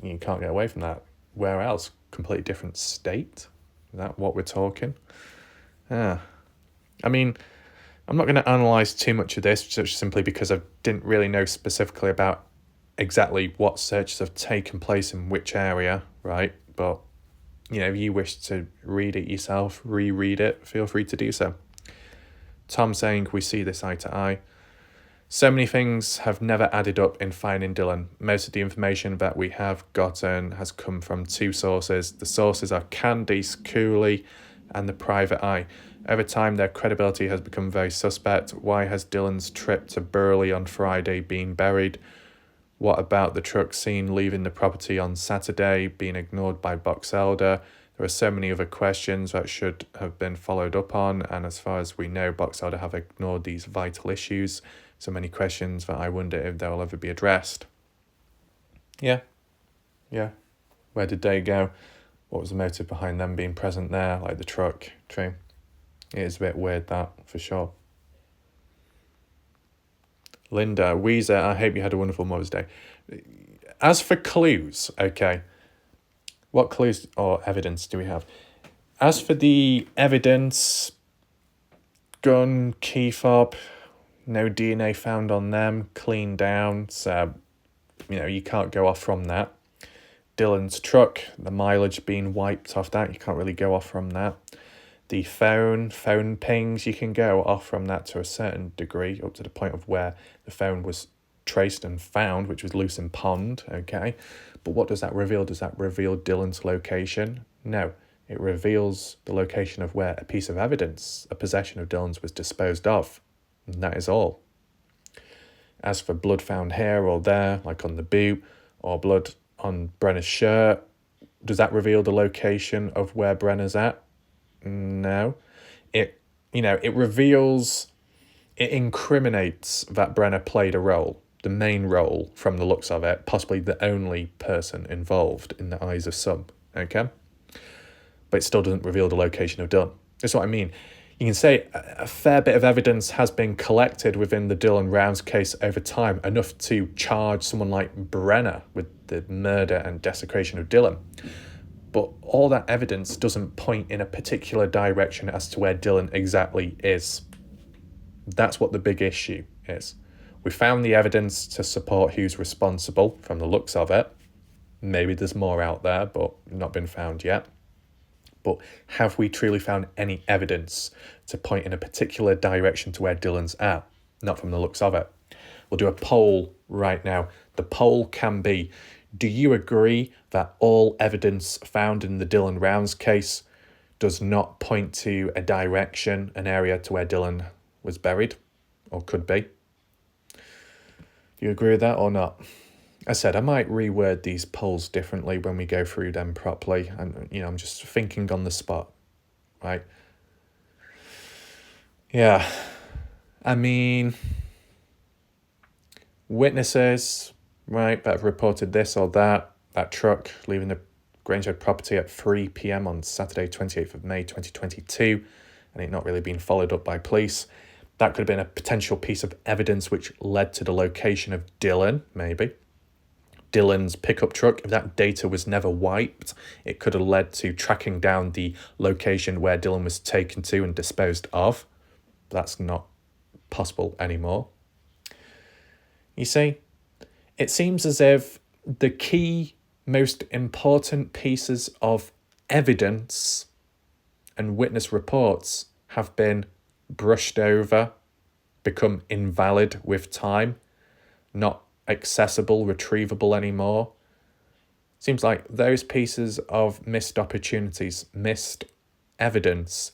you can't get away from that. Where else? Completely different state? Is that what we're talking? I mean, I'm not going to analyse too much of this, just simply because I didn't really know specifically about exactly what searches have taken place in which area, right? But, if you wish to read it yourself, reread it, feel free to do so. Tom saying, we see this eye to eye. So many things have never added up in finding Dylan. Most of the information that we have gotten has come from two sources. The sources are Candice Cooley and the Private Eye. Over time, their credibility has become very suspect. Why has Dylan's trip to Burley on Friday been buried? What about the truck seen leaving the property on Saturday being ignored by Box Elder? There are so many other questions that should have been followed up on, and as far as we know, Box Elder have ignored these vital issues. So many questions that I wonder if they'll ever be addressed. Yeah. Where did they go? What was the motive behind them being present there, like the truck? True. It is a bit weird, that, for sure. Linda, Weezer, I hope you had a wonderful Mother's Day. As for clues, okay, what clues or evidence do we have? As for the evidence, gun, key fob, no DNA found on them, clean down, so, you can't go off from that. Dylan's truck, the mileage being wiped off that, you can't really go off from that. The phone pings, you can go off from that to a certain degree, up to the point of where the phone was traced and found, which was Lucerne Pond, okay? But what does that reveal? Does that reveal Dylan's location? No, it reveals the location of where a piece of evidence, a possession of Dylan's, was disposed of. And that is all. As for blood found here or there, like on the boot, or blood on Brenner's shirt, does that reveal the location of where Brenner's at? No. It reveals, it incriminates that Brenner played a role, the main role from the looks of it, possibly the only person involved in the eyes of some, okay? But it still doesn't reveal the location of Dylan. That's what I mean. You can say a fair bit of evidence has been collected within the Dylan Rounds case over time, enough to charge someone like Brenner with the murder and desecration of Dylan. But all that evidence doesn't point in a particular direction as to where Dylan exactly is. That's what the big issue is. We found the evidence to support who's responsible from the looks of it. Maybe there's more out there, but not been found yet. But have we truly found any evidence to point in a particular direction to where Dylan's at? Not from the looks of it. We'll do a poll right now. The poll can be, do you agree that all evidence found in the Dylan Rounds case does not point to a direction, an area to where Dylan was buried or could be? Do you agree with that or not? I said I might reword these polls differently when we go through them properly. And, I'm just thinking on the spot, right? Yeah. I mean, witnesses, right, that have reported this or that truck leaving the Grangehead property at 3 p.m. on Saturday, 28th of May, 2022, and it not really being followed up by police. That could have been a potential piece of evidence which led to the location of Dylan, maybe. Dylan's pickup truck, if that data was never wiped, it could have led to tracking down the location where Dylan was taken to and disposed of. That's not possible anymore. You see, it seems as if the key, most important pieces of evidence and witness reports have been brushed over, become invalid with time, not accessible, retrievable anymore. Seems like those pieces of missed opportunities, missed evidence,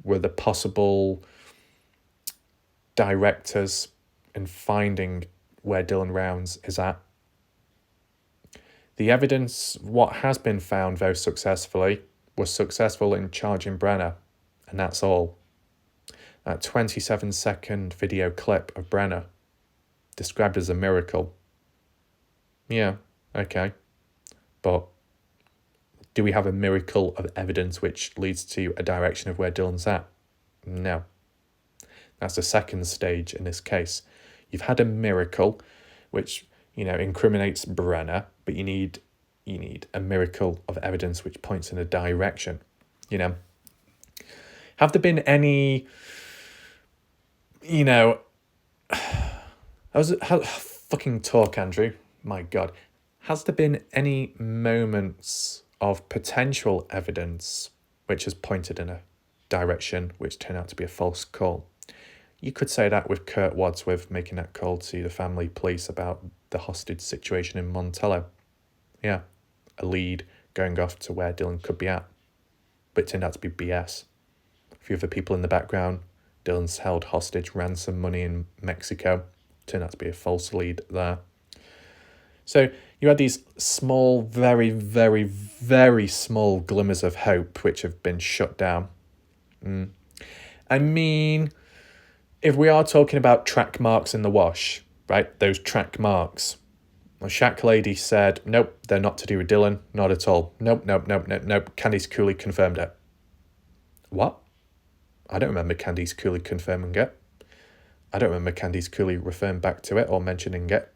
were the possible directors in finding where Dylan Rounds is at. The evidence, what has been found very successfully, was successful in charging Brenner, and that's all. That 27-second video clip of Brenner, described as a miracle. Yeah, okay. But Do we have a miracle of evidence which leads to a direction of where Dylan's at? No. That's the second stage in this case. You've had a miracle which, incriminates Brenner, but you need a miracle of evidence which points in a direction. Have there been any, fucking talk, Andrew. My God. Has there been any moments of potential evidence which has pointed in a direction which turned out to be a false call? You could say that with Kurt Wadsworth making that call to the family police about the hostage situation in Montello. Yeah, a lead going off to where Dylan could be at. But it turned out to be BS. A few other people in the background. Dylan's held hostage ransom money in Mexico. Turned out to be a false lead there. So you had these small, very, very, very small glimmers of hope which have been shut down. I mean, if we are talking about track marks in the wash, right, those track marks, the shack lady said, nope, they're not to do with Dylan, not at all. Nope. Candice Cooley confirmed it. What? I don't remember Candice Cooley confirming it. I don't remember Candice Cooley referring back to it or mentioning it.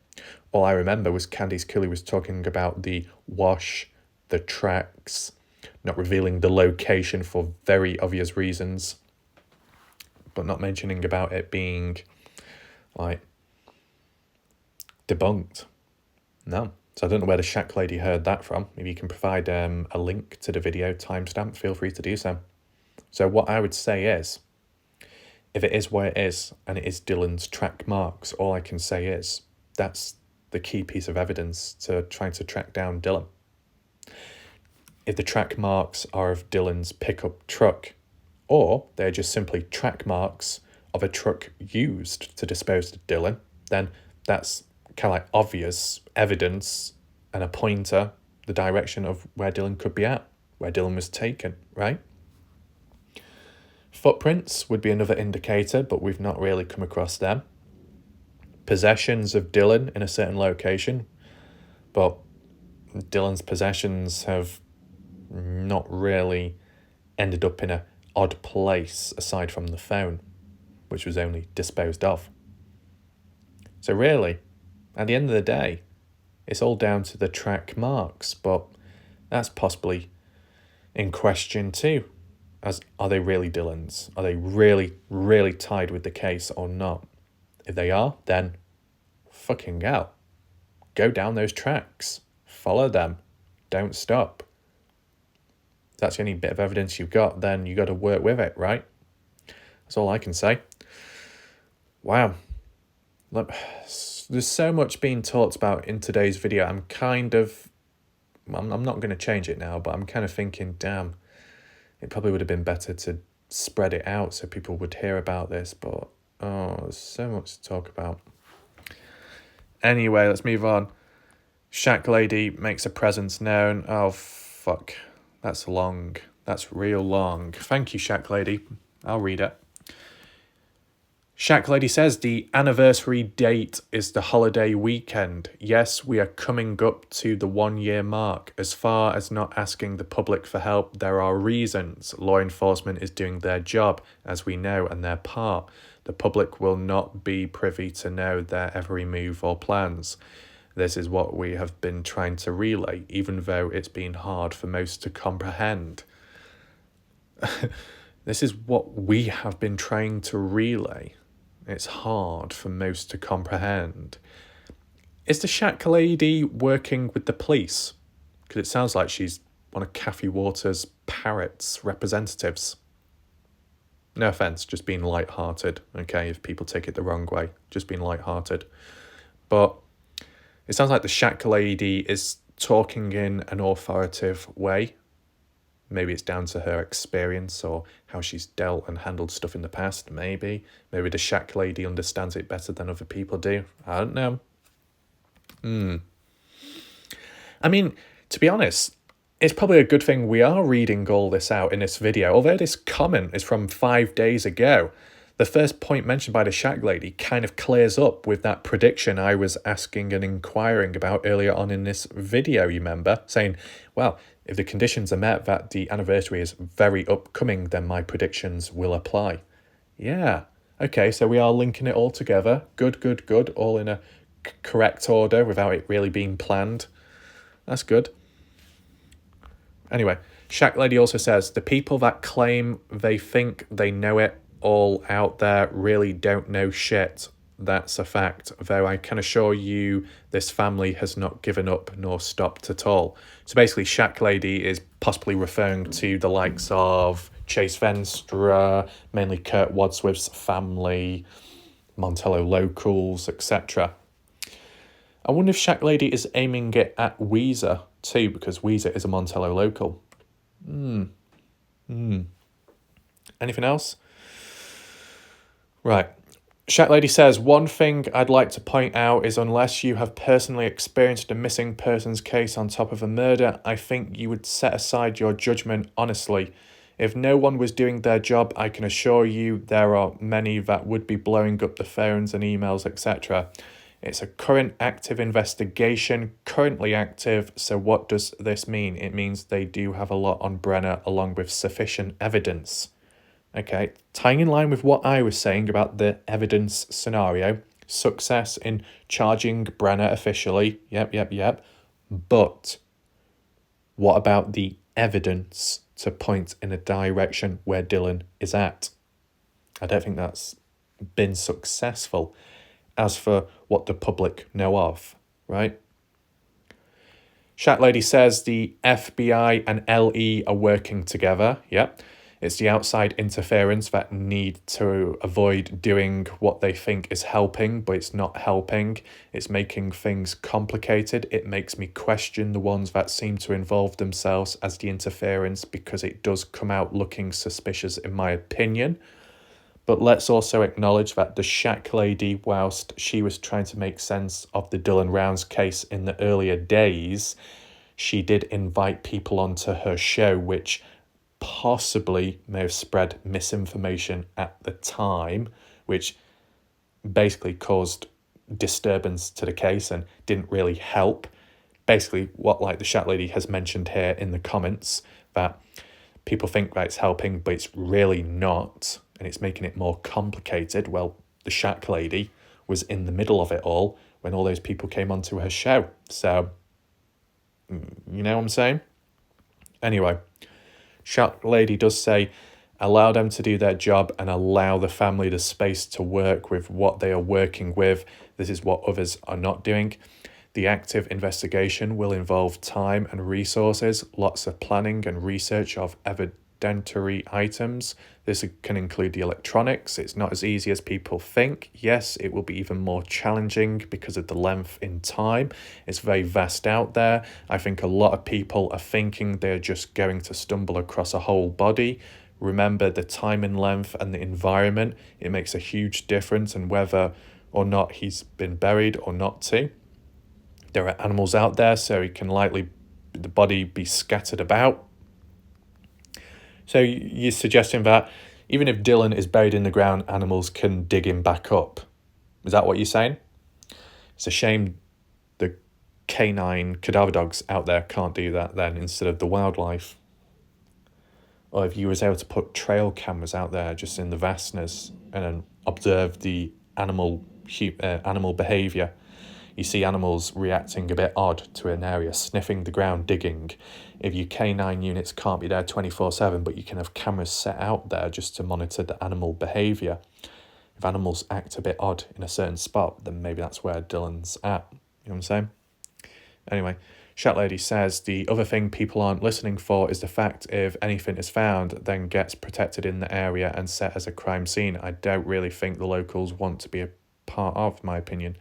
All I remember was Candice Cooley was talking about the wash, the tracks, not revealing the location for very obvious reasons, but not mentioning about it being, debunked. No. So I don't know where the shack lady heard that from. Maybe you can provide a link to the video timestamp. Feel free to do so. So what I would say is, if it is where it is, and it is Dylan's track marks, all I can say is, that's the key piece of evidence to trying to track down Dylan. If the track marks are of Dylan's pickup truck, or they're just simply track marks of a truck used to dispose of Dylan, then that's kind of like obvious evidence and a pointer, the direction of where Dylan could be at, where Dylan was taken, right? Footprints would be another indicator, but we've not really come across them. Possessions of Dylan in a certain location, but Dylan's possessions have not really ended up in an odd place aside from the phone, which was only disposed of. So really, at the end of the day, it's all down to the track marks, but that's possibly in question too. As are they really Dylan's? Are they really, really tied with the case or not? If they are, then fucking hell. Go down those tracks. Follow them. Don't stop. If that's the only bit of evidence you've got, then you got to work with it, right? That's all I can say. Wow. Look, there's so much being talked about in today's video. I'm not going to change it now, but I'm kind of thinking, damn, it probably would have been better to spread it out so people would hear about this, but there's so much to talk about. Anyway, let's move on. Shack lady makes a presence known. Oh, fuck. That's long. That's real long. Thank you, Shack lady. I'll read it. Shack lady says the anniversary date is the holiday weekend. Yes, we are coming up to the 1 year mark. As far as not asking the public for help, there are reasons. Law enforcement is doing their job, as we know, and their part. The public will not be privy to know their every move or plans. This is what we have been trying to relay, even though it's been hard for most to comprehend. This is what we have been trying to relay. It's hard for most to comprehend. Is the shack lady working with the police? Because it sounds like she's one of Kathy Waters' Parrots representatives. No offence, just being light-hearted, okay, if people take it the wrong way. Just being light-hearted. But it sounds like the shack lady is talking in an authoritative way. Maybe it's down to her experience or how she's dealt and handled stuff in the past, maybe. Maybe the shack lady understands it better than other people do. I don't know. I mean, to be honest, it's probably a good thing we are reading all this out in this video. Although this comment is from 5 days ago, the first point mentioned by the shack lady kind of clears up with that prediction I was asking and inquiring about earlier on in this video, you remember? Saying, well, If the conditions are met that the anniversary is very upcoming, then my predictions will apply. Yeah. Okay, so we are linking it all together. Good, good, good. All in a correct order without it really being planned. That's good. Anyway, Shack Lady also says, the people that claim they think they know it all out there really don't know shit. That's a fact, though I can assure you this family has not given up nor stopped at all. So basically, Shack Lady is possibly referring to the likes of Chase Venstra, mainly Kurt Wadsworth's family, Montello locals, etc. I wonder if Shack Lady is aiming it at Weezer too, because Weezer is a Montello local. Anything else? Right. Shack Lady says, one thing I'd like to point out is unless you have personally experienced a missing persons case on top of a murder, I think you would set aside your judgment honestly. If no one was doing their job, I can assure you there are many that would be blowing up the phones and emails, etc. It's a current active investigation, currently active, so what does this mean? It means they do have a lot on Brenner along with sufficient evidence. Okay, tying in line with what I was saying about the evidence scenario, success in charging Brenner officially, yep. But what about the evidence to point in a direction where Dylan is at? I don't think that's been successful as for what the public know of, right? Shack Lady says the FBI and LE are working together, yep. It's the outside interference that need to avoid doing what they think is helping, but it's not helping. It's making things complicated. It makes me question the ones that seem to involve themselves as the interference because it does come out looking suspicious in my opinion. But let's also acknowledge that the Shack Lady, whilst she was trying to make sense of the Dylan Rounds case in the earlier days, she did invite people onto her show, which possibly may have spread misinformation at the time, which basically caused disturbance to the case and didn't really help. Basically, what like the Shack Lady has mentioned here in the comments, that people think that it's helping, but it's really not, and it's making it more complicated. Well, the Shack Lady was in the middle of it all when all those people came onto her show. So, you know what I'm saying? Anyway, Shack Lady does say, allow them to do their job and allow the family the space to work with what they are working with. This is what others are not doing. The active investigation will involve time and resources, lots of planning and research of evidentiary items. This can include the electronics. It's not as easy as people think. Yes, it will be even more challenging because of the length in time. It's very vast out there. I think a lot of people are thinking they're just going to stumble across a whole body. Remember the time and length and the environment. It makes a huge difference in whether or not he's been buried or not too. There are animals out there, so it can likely the body be scattered about. So you're suggesting that even if Dylan is buried in the ground, animals can dig him back up. Is that what you're saying? It's a shame the canine cadaver dogs out there can't do that then instead of the wildlife. Or if you was able to put trail cameras out there just in the vastness and then observe the animal behaviour. You see animals reacting a bit odd to an area, sniffing the ground, digging. If your canine units can't be there 24/7, but you can have cameras set out there just to monitor the animal behaviour. If animals act a bit odd in a certain spot, then maybe that's where Dylan's at. You know what I'm saying? Anyway, Shack Lady says the other thing people aren't listening for is the fact if anything is found, then gets protected in the area and set as a crime scene. I don't really think the locals want to be a part of, my opinion.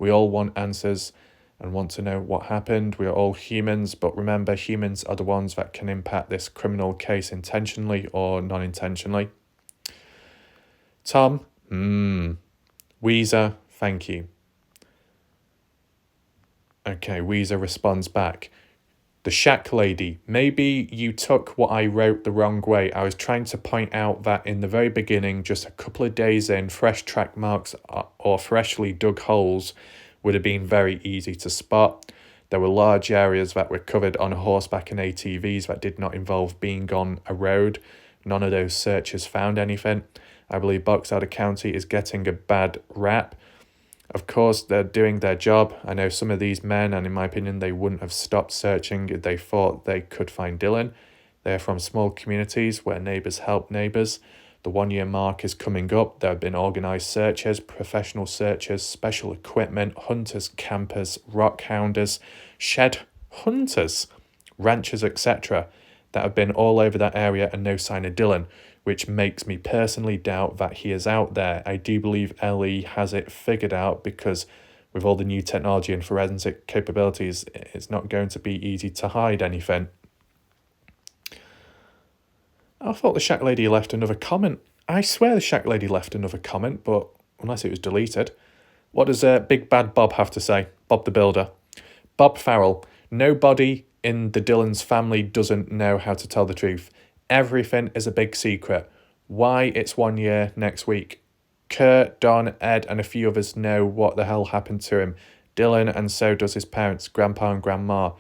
We all want answers and want to know what happened. We are all humans, but remember, humans are the ones that can impact this criminal case intentionally or non-intentionally. Tom, Weezer, thank you. Okay, Weezer responds back. The Shack Lady, maybe you took what I wrote the wrong way. I was trying to point out that in the very beginning, just a couple of days in, fresh track marks or freshly dug holes would have been very easy to spot. There were large areas that were covered on horseback and ATVs that did not involve being on a road. None of those searchers found anything. I believe Boxelder County is getting a bad rap. Of course, they're doing their job. I know some of these men, and in my opinion, they wouldn't have stopped searching if they thought they could find Dylan. They're from small communities where neighbours help neighbours. The 1 year mark is coming up. There have been organised searches, professional searchers, special equipment, hunters, campers, rock hounders, shed hunters, ranchers, etc. that have been all over that area and no sign of Dylan, which makes me personally doubt that he is out there. I do believe Ellie has it figured out because with all the new technology and forensic capabilities, it's not going to be easy to hide anything. I thought the Shack Lady left another comment. I swear the Shack Lady left another comment, but unless it was deleted. What does Big Bad Bob have to say? Bob the Builder. Bob Farrell. Nobody in the Dylans family doesn't know how to tell the truth. Everything is a big secret. Why it's 1 year next week. Kurt, Don, Ed, and a few others know what the hell happened to him. Dylan, and so does his parents, Grandpa and Grandma,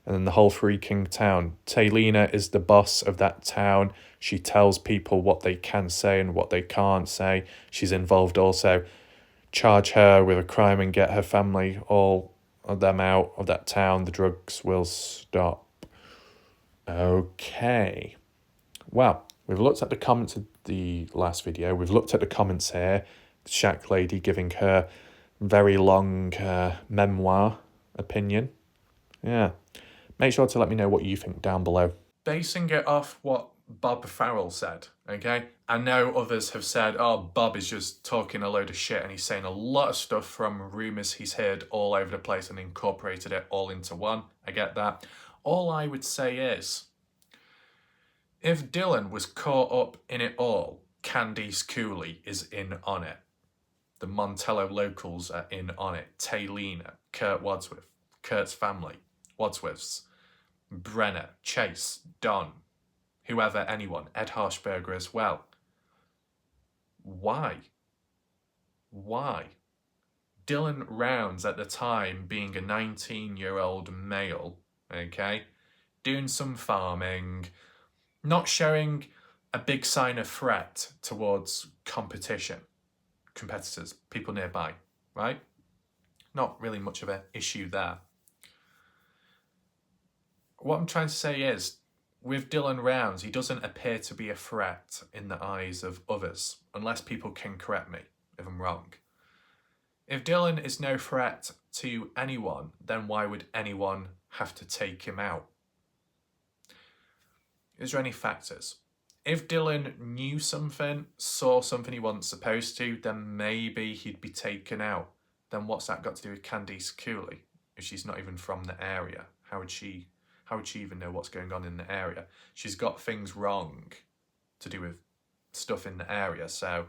and then the whole freaking town. Taylina is the boss of that town. She tells people what they can say and what they can't say. She's involved also. Charge her with a crime and get her family, all of them, out of that town. The drugs will stop. Okay. Well, we've looked at the comments of the last video. We've looked at the comments here. The Shack Lady giving her very long memoir opinion. Yeah. Make sure to let me know what you think down below. Basing it off what Bob Farrell said, okay? I know others have said, oh, Bob is just talking a load of shit and he's saying a lot of stuff from rumours he's heard all over the place and incorporated it all into one. I get that. All I would say is, if Dylan was caught up in it all, Candice Cooley is in on it. The Montello locals are in on it. Taylina, Kurt Wadsworth, Kurt's family, Wadsworths, Brenner, Chase, Don, whoever, anyone, Ed Harshberger as well. Why? Dylan Rounds at the time being a 19-year-old male, okay, doing some farming, not showing a big sign of threat towards competitors, people nearby, right? Not really much of an issue there. What I'm trying to say is, with Dylan Rounds, he doesn't appear to be a threat in the eyes of others, unless people can correct me if I'm wrong. If Dylan is no threat to anyone, then why would anyone have to take him out? Is there any factors? If Dylan knew something, saw something he wasn't supposed to, then maybe he'd be taken out. Then what's that got to do with Candice Cooley? If she's not even from the area, how would she even know what's going on in the area? She's got things wrong to do with stuff in the area, so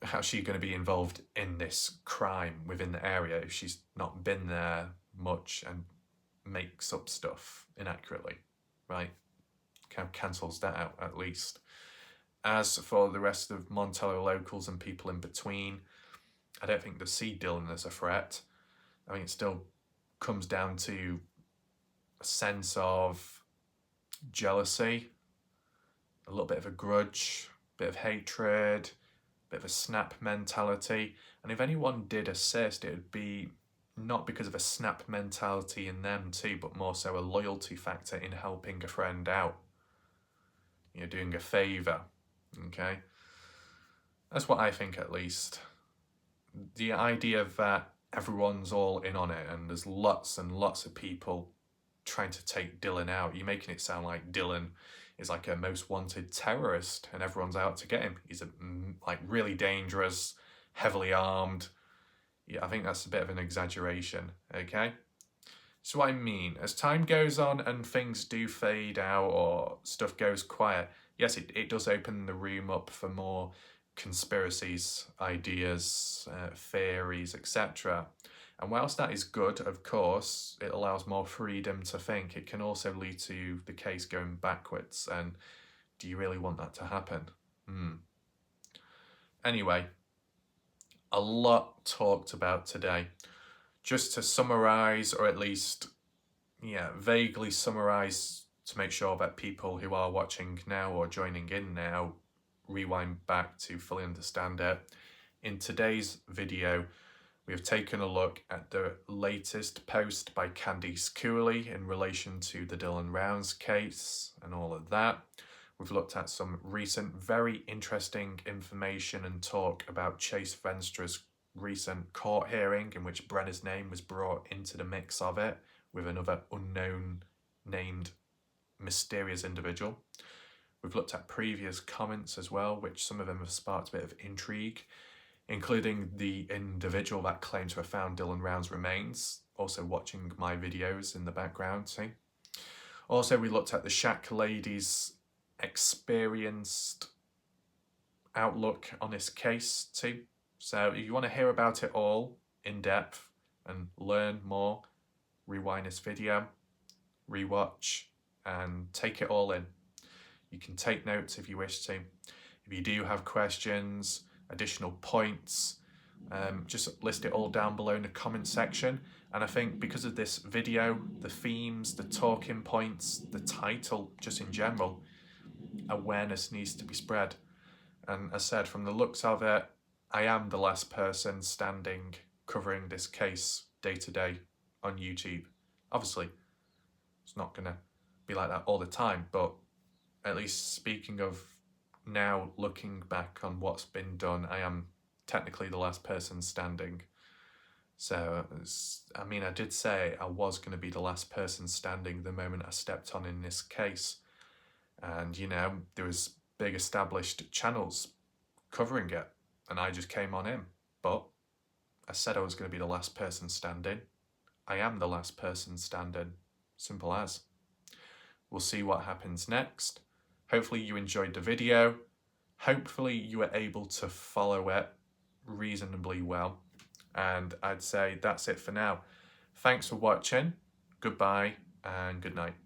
how's she going to be involved in this crime within the area if she's not been there much and makes up stuff inaccurately, right? Kind of cancels that out at least. As for the rest of Montello locals and people in between, I don't think they see Dylan as a threat. I mean, it still comes down to a sense of jealousy, a little bit of a grudge, a bit of hatred, a bit of a snap mentality. And if anyone did assist, it would be not because of a snap mentality in them too, but more so a loyalty factor in helping a friend out. You're doing a favour, okay? That's what I think, at least. The idea that everyone's all in on it and there's lots and lots of people trying to take Dylan out, you're making it sound like Dylan is like a most wanted terrorist and everyone's out to get him. He's like really dangerous, heavily armed. Yeah, I think that's a bit of an exaggeration, okay? So what I mean, as time goes on and things do fade out or stuff goes quiet, yes, it does open the room up for more conspiracies, ideas, theories, etc. And whilst that is good, of course, it allows more freedom to think. It can also lead to the case going backwards. And do you really want that to happen? Anyway, a lot talked about today. Just to summarise, or at least, vaguely summarise to make sure that people who are watching now or joining in now rewind back to fully understand it. In today's video, we have taken a look at the latest post by Candice Cooley in relation to the Dylan Rounds case and all of that. We've looked at some recent, very interesting information and talk about Chase Venstra's recent court hearing in which Brenner's name was brought into the mix of it with another unknown named mysterious individual. We've looked at previous comments as well, which some of them have sparked a bit of intrigue, including the individual that claims to have found Dylan Rounds' remains, also watching my videos in the background, see? Also, we looked at the Shack lady's experienced outlook on this case too. So if you want to hear about it all in depth and learn more, rewind this video, rewatch, and take it all in. You can take notes if you wish to. If you do have questions, additional points, just list it all down below in the comment section. And I think because of this video, the themes, the talking points, the title, just in general, awareness needs to be spread. And as I said, from the looks of it, I am the last person standing covering this case day to day on YouTube. Obviously, it's not going to be like that all the time, but at least speaking of now looking back on what's been done, I am technically the last person standing. So, I mean, I did say I was going to be the last person standing the moment I stepped on in this case. And, there was big established channels covering it, and I just came on in. But I said I was going to be the last person standing. I am the last person standing. Simple as. We'll see what happens next. Hopefully you enjoyed the video. Hopefully you were able to follow it reasonably well. And I'd say that's it for now. Thanks for watching. Goodbye and good night.